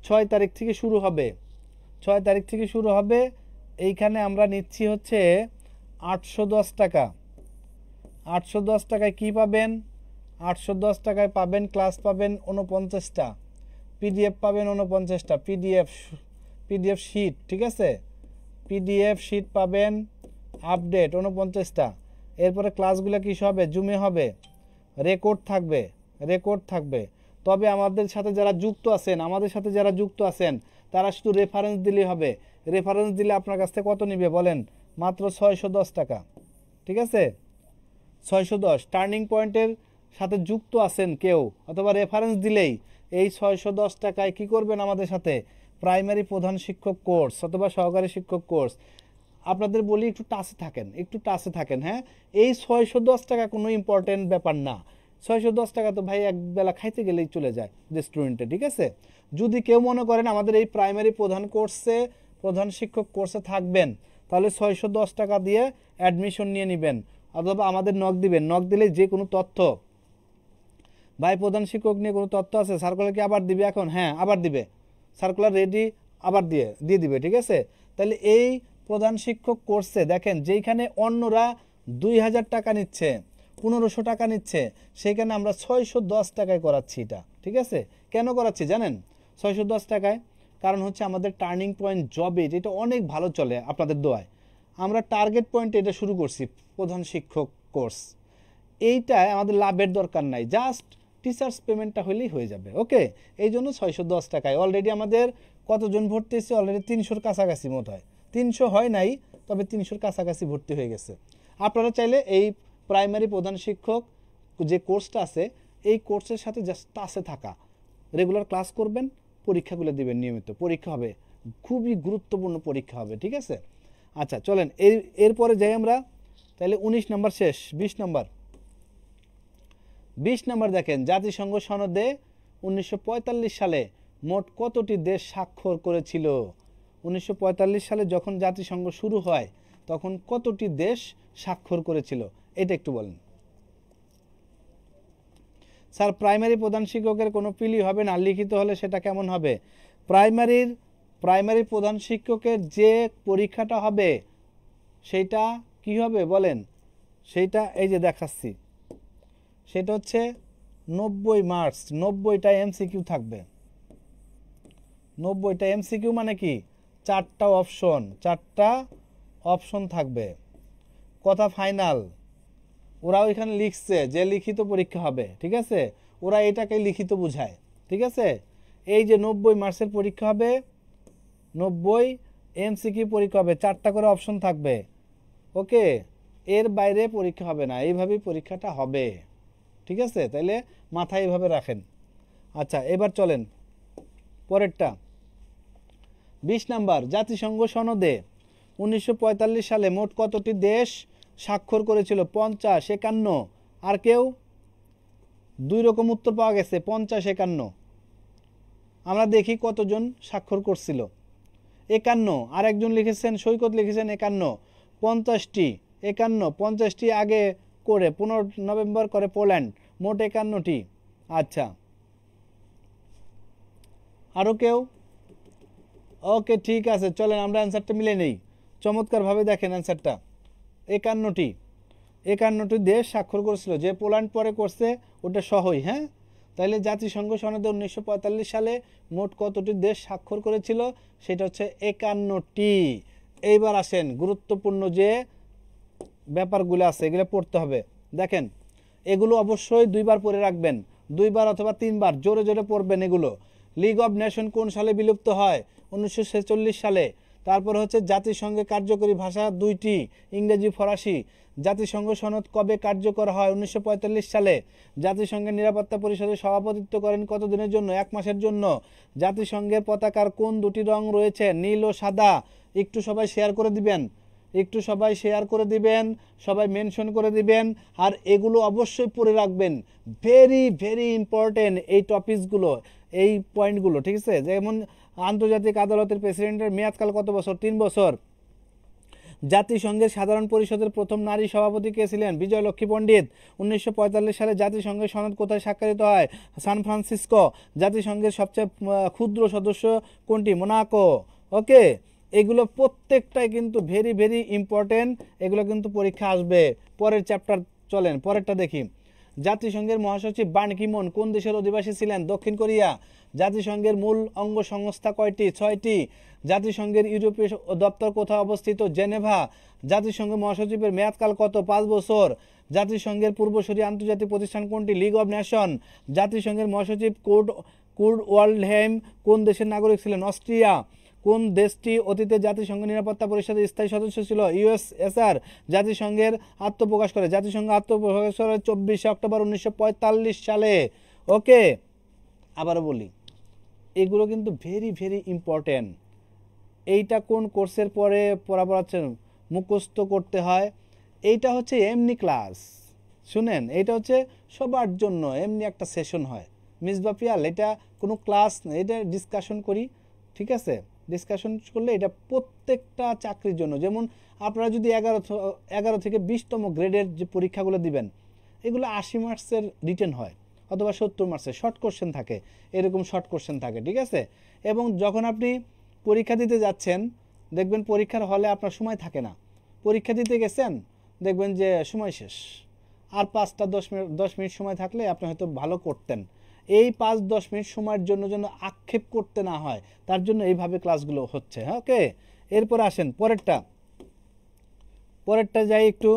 6 তারিখ থেকে শুরু হবে। 6 তারিখ থেকে শুরু হবে। এইখানে আমরা নিচ্ছি হচ্ছে 810 টাকা। 810 টাকায় কি পাবেন? 810 টাকায় পাবেন, ক্লাস পাবেন 49টা, পিডিএফ পাবেন 49টা, পিডিএফ শিট, ঠিক আছে? পিডিএফ শিট পাবেন, আপডেট 49টা। এরপরে ক্লাসগুলো কি হবে? জুমে হবে, রেকর্ড থাকবে। তবে আমাদের সাথে যারা যুক্ত আছেন তারা শুধু রেফারেন্স দিলেই হবে। রেফারেন্স দিলে আপনার কাছ থেকে কত নিবে বলেন? মাত্র 610 টাকা, ঠিক আছে? 610। টার্নিং পয়েন্টের সাথে যুক্ত আছেন কেউ, অথবা রেফারেন্স দিলেই এই 610 টাকায় কি করবেন আমাদের সাথে? প্রাইমারি প্রধান শিক্ষক কোর্স অথবা সহকারী শিক্ষক কোর্স। আপনাদের বলি একটু টাচে থাকেন, হ্যাঁ? এই 610 টাকা কোনো ইম্পর্টেন্ট ব্যাপার না। 610 টাকা তো ভাই একবেলা খাইতে গেলেই চলে যায় রেস্টুরেন্টে, ঠিক আছে? যদি কেউ মনে করেন আমাদের এই প্রাইমারি প্রধান শিক্ষক কোর্সে থাকবেন, তাহলে 610 টাকা দিয়ে অ্যাডমিশন নিয়ে নেবেন, অথবা আমাদের নক দিবেন। নক দিলে যে কোনো তথ্য, ভাই প্রধান শিক্ষক নিয়ে কোনো তথ্য আছে, সার্কুলার কি আবার দিবে এখন? হ্যাঁ, আবার দিবে, সার্কুলার রেডি, আবার দিয়ে দিবে, ঠিক আছে? তাহলে এই প্রধান শিক্ষক কোর্সে দেখেন, যেইখানে অন্যরা 2000 টাকা নিচ্ছে, 1500 টাকা নিচ্ছে, সেইখানে আমরা 610 টাকায় করাচ্ছি এটা, ঠিক আছে? কেন করাচ্ছি জানেন 610 টাকায়? কারণ হচ্ছে আমাদের টার্নিং পয়েন্ট জবে এটা অনেক ভালো চলে আপনাদের দোয়ায়। আমরা টার্গেট পয়েন্টে এটা শুরু করছি, প্রধান শিক্ষক কোর্স। এইটায় আমাদের লাভের দরকার নাই, জাস্ট টিচার্স পেমেন্টটা হলেই হয়ে যাবে। ওকে, এই জন্য 610 টাকায়। অলরেডি আমাদের কতজন ভর্তি হয়েছে? অলরেডি 300-র কাছাকাছি মত হয়, 300 হয় নাই, তবে 300-র কাছাকাছি ভর্তি হয়ে গেছে। আপনারা চাইলে এই প্রাইমারি প্রধান শিক্ষক যে কোর্সটা আছে এই কোর্সের সাথে জাস্ট টাচে থাকা, রেগুলার ক্লাস করবেন, পরীক্ষাগুলো দিবেন, নিয়মিত পরীক্ষা হবে, খুবই গুরুত্বপূর্ণ পরীক্ষা হবে, ঠিক আছে। আচ্ছা চলেন এরপরে যাই আমরা, তাহলে 19 নম্বর শেষ, 20 নম্বর। 20 নম্বর দেখেন, জাতিসংঘ সনদে 1945 সালে মোট কতটি দেশ স্বাক্ষর করেছিল? 1945 সালে যখন জাতিসংঘ শুরু হয় তখন কতটি দেশ স্বাক্ষর করেছিল এটা একটু বলেন। স্যার প্রাইমারি প্রধান শিক্ষকের কোনো পিলি হবে না, লিখিত হলে সেটা কেমন হবে? প্রাইমারি প্রধান শিক্ষকের যে পরীক্ষাটা হবে সেটা কি হবে বলেন? সেইটা এই যে দেখাচ্ছি, সেটা হচ্ছে 90 মার্কস, 90টা এমসিকিউ থাকবে। 90টা এমসিকিউ মানে কি? 4টা অপশন থাকবে। কথা ফাইনাল। ওরা ওইখানে লিখছে যে লিখিত পরীক্ষা হবে, ঠিক আছে, ওরা এটাকে লিখিত বুঝায়, ঠিক আছে। এই যে 90 মার্কসের পরীক্ষা হবে, 90 এমসিকিউ পরীক্ষা হবে, 4টা করে অপশন থাকবে, ওকে, এর বাইরে পরীক্ষা হবে না, এইভাবেই পরীক্ষাটা হবে, ঠিক আছে। তাইলে মাথায় এইভাবে রাখেন। আচ্ছা এবার চলেন পরেরটা, 20 নাম্বার। জাতিসংঘ সনদে 1945 সালে মোট কতটি দেশ স্বাক্ষর করেছিল? 50, 51, আর কেউ? 2 রকম উত্তর পাওয়া গেছে, 50, 51। আমরা দেখি কতজন স্বাক্ষর করছিল। 51, আর একজন লিখেছেন, সৈকত লিখেছেন 51। 50টি, 51, 50টি আগে করে 15 নভেম্বর করে পোল্যান্ড, মোট 51টি। আচ্ছা আরও কেউ? ওকে ঠিক আছে, চলেন আমরা অ্যান্সারটা মিলে নেই। চমৎকারভাবে দেখেন অ্যান্সারটা, 51টি দেশ স্বাক্ষর করেছিল, যে পোল্যান্ড পরে করছে ওটা সহই। হ্যাঁ, তাইলে জাতিসংঘ সনদে 1945 সালে মোট কতটি দেশ স্বাক্ষর করেছিল? সেটা হচ্ছে 51টি। এইবার আসেন গুরুত্বপূর্ণ যে ব্যাপারগুলো আছে এগুলো পড়তে হবে। দেখেন এগুলো অবশ্যই 2বার পড়ে রাখবেন, 2বার অথবা 3বার জোরে জোরে পড়বেন এগুলো। লিগ অব নেশন কোন সালে বিলুপ্ত হয়? 1946 সালে। তারপর হচ্ছে জাতিসংঘের কার্যকরী ভাষা 2টি, ইংরেজি, ফরাসি। জাতিসংঘ সনদ কবে কার্যকর হয়? 1945 সালে। জাতিসংঘের নিরাপত্তা পরিষদে সভাপতিত্ব করেন কতদিনের জন্য? 1 মাসের জন্য। জাতিসংঘের পতাকার কোন 2টি রং রয়েছে? নীল ও সাদা। একটু সবাই শেয়ার করে দিবেন, সবাই মেনশন করে দিবেন, আর এগুলো অবশ্যই পড়ে রাখবেন। ভেরি ভেরি ইম্পর্টেন্ট এই টপিকসগুলো, এই পয়েন্টগুলো, ঠিক আছে। যেমন আন্তর্জাতিক আদালতের প্রেসিডেন্টের মেয়াদকাল কত বছর? 3 বছর। জাতিসংঘের সাধারণ পরিষদের প্রথম নারী সভাপতি কে ছিলেন? বিজয়লক্ষ্মী পণ্ডিত। 1945 সালে জাতিসংঘের সনদ কোথায় স্বাক্ষরিত হয়? San Francisco. জাতিসংঘের সবচেয়ে ক্ষুদ্র সদস্য কোনটি? মোনাকো। ওকে, এগুলো প্রত্যেকটাই কিন্তু ভেরি ভেরি ইম্পর্টেন্ট, এগুলো কিন্তু পরীক্ষা আসবে। পরের চ্যাপ্টার চলেন, পরেরটা দেখি। জাতিসংঘের মহাসচিব বান কি মুন কোন দেশের অধিবাসী ছিলেন? দক্ষিণ কোরিয়া। জাতিসংঘের মূল অঙ্গ সংস্থা কয়টি? 6টি। জাতিসংঘের ইউরোপীয় দপ্তর কোথায় অবস্থিত? জেনেভা। জাতিসংঘের মহাসচিবের মেয়াদকাল কত? 5 বছর। জাতিসংঘের পূর্বসূরি আন্তর্জাতিক প্রতিষ্ঠান কোনটি? League of nation. জাতিসংঘের মহাসচিব কুর্ট ওয়াল্ডহেইম কোন দেশের নাগরিক ছিলেন? অস্ট্রিয়া। কোন দেশটি অতীতে জাতিসংঘ নিরাপত্তা পরিষদের স্থায়ী সদস্য ছিল? ইউএসএসআর। জাতিসংঘের আত্মপ্রকাশ করে, জাতিসংঘ আত্মপ্রকাশ করে 24 অক্টোবর 1945 সালে। ওকে, আবারও বলি, এগুলো কিন্তু ভেরি ভেরি ইম্পর্টেন্ট। এইটা কোন কোর্সের পরে পড়াচ্ছেন? মুখস্থ করতে হয়। এইটা হচ্ছে এমনি ক্লাস, শুনেন, এটা হচ্ছে সবার জন্য এমনি একটা সেশন হয়। মিসবা পিয়াল, এটা কোনো ক্লাস না, এটা ডিসকাশন করি, ঠিক আছে। ডিসকাশন করলে এটা প্রত্যেকটা চাকরির জন্য। যেমন আপনারা যদি 11 থেকে 20তম গ্রেডের যে পরীক্ষাগুলো দিবেন, এগুলো 80 মার্কসের রিটেন হয় অথবা 70 মার্কসের শর্ট কোশ্চেন থাকে, এরকম শর্ট কোশ্চেন থাকে, ঠিক আছে। এবং যখন আপনি পরীক্ষা দিতে যাচ্ছেন দেখবেন পরীক্ষার হলে আপনার সময় থাকে না। পরীক্ষা দিতে গেছেন দেখবেন যে সময় শেষ, আর 5-10 মিনিট সময় থাকলে আপনি হয়তো ভালো করতেন। এই 5-10 মিনিট সময়ের জন্য যেন আক্ষেপ করতে না হয়, তার জন্য এইভাবে ক্লাসগুলো হচ্ছে। ওকে, এরপর আসেন পরেরটা যাই একটু।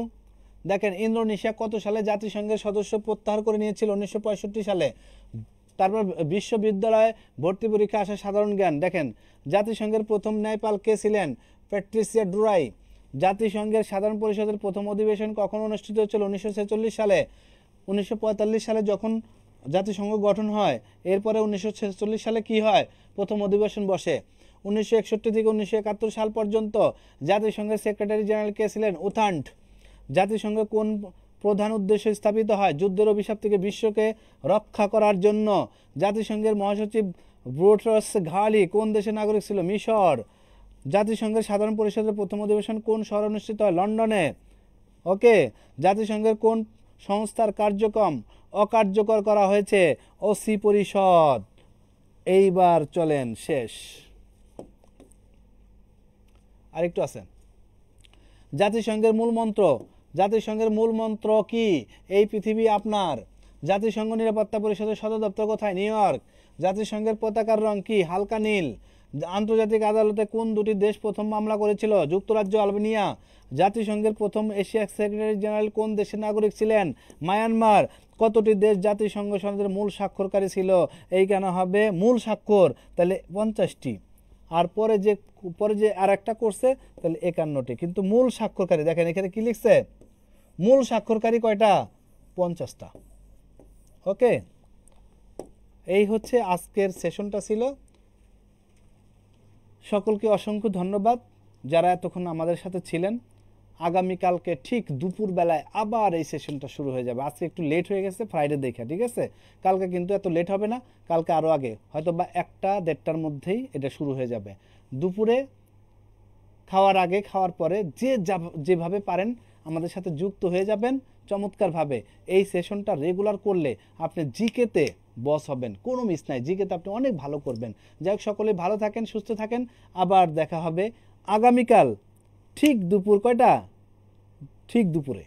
দেখেন ইন্দোনেশিয়া কত সালে জাতিসংঘের সদস্য প্রত্যাহার করে নিয়েছিল? 1965 সালে। তারপর বিশ্ববিদ্যালয়ে ভর্তি পরীক্ষা আসা সাধারণ জ্ঞান। দেখেন জাতিসংঘের প্রথম ন্যায়পাল কে ছিলেন? প্যাট্রিসিয়া ডুরাই। জাতিসংঘের সাধারণ পরিষদের প্রথম অধিবেশন কখন অনুষ্ঠিত হয়েছিল? 1946 সালে। 1945 সালে যখন জাতিসংঘ গঠন হয়, এরপরে 1946 সালে কি হয়? প্রথম অধিবেশন বসে। 1961 থেকে 1971 সাল পর্যন্ত জাতিসংঘের সেক্রেটারি জেনারেল কে ছিলেন? উথান্ট। জাতিসংঘ কোন প্রধান উদ্দেশ্য স্থাপিত হয়? যুদ্ধের অভিশাপ থেকে বিশ্বকে রক্ষা করার জন্য। জাতিসংঘের মহাসচিব বুটরস ঘালি কোন দেশের নাগরিক ছিল? মিশর। জাতিসংঘের সাধারণ পরিষদের প্রথম অধিবেশন কোন শহরে অনুষ্ঠিত হয়? লন্ডনে। ওকে। জাতিসংঘের কোন সংস্থার কার্যক্রম অকার্যকর করা হয়েছে? ওসি পরিষদ। এইবার চলেন শেষ, আরেকটু আছে। জাতিসংঘের মূল মন্ত্র। জাতিসংঘের মূল মন্ত্র কি? এই পৃথিবী আপনার। জাতিসংঘ নিরাপত্তা পরিষদের সদর দপ্তর কোথায়? New York. জাতিসংঘের পতাকার রং কি? হালকা নীল। আন্তর্জাতিক আদালতে কোন দুটি দেশ প্রথম মামলা করেছিল? যুক্তরাজ্য, আলবেনিয়া। জাতিসংঘের প্রথম এশিয়া সেক্রেটারি জেনারেল কোন দেশের নাগরিক ছিলেন? মায়ানমার। কতটি দেশ জাতিসংঘ সনদের মূল স্বাক্ষরকারী ছিল? এইখানে হবে মূল স্বাক্ষর, তাহলে 50টি। আর পরে যে আর একটা করছে, তাহলে 51টি। কিন্তু মূল স্বাক্ষরকারী দেখেন এখানে কি লিখছে? মূল স্বাক্ষরকারী কয়টা? 50টা। ওকে, এই হচ্ছে আজকের সেশনটা ছিল। সকলকে অসংখ্য ধন্যবাদ যারা এতক্ষণ আমাদের সাথে ছিলেন। আগামীকালকে ঠিক দুপুর বেলায় আবার এই সেশনটা শুরু হয়ে যাবে। আজকে একটু লেট হয়ে গেছে, ফ্রাইডে দেখা, ঠিক আছে? কালকে কিন্তু এত লেট হবে না, কালকে আরও আগে, হয়তো বা 1টা-1:30টার মধ্যেই এটা শুরু হয়ে যাবে। দুপুরে খাওয়ার আগে, খাওয়ার পরে যেভাবে পারেন আমাদের সাথে যুক্ত হয়ে যাবেন চমৎকারভাবে। এই সেশনটা রেগুলার করলে আপনি জিকেতে বস হবেন, কোনো মিস নাই। জিকেতে আপনি অনেক ভালো করবেন। যাই হোক, সকলে ভালো থাকেন, সুস্থ থাকেন। আবার দেখা হবে আগামীকাল ঠিক দুপুর কয়টা? ঠিক দুপুরে।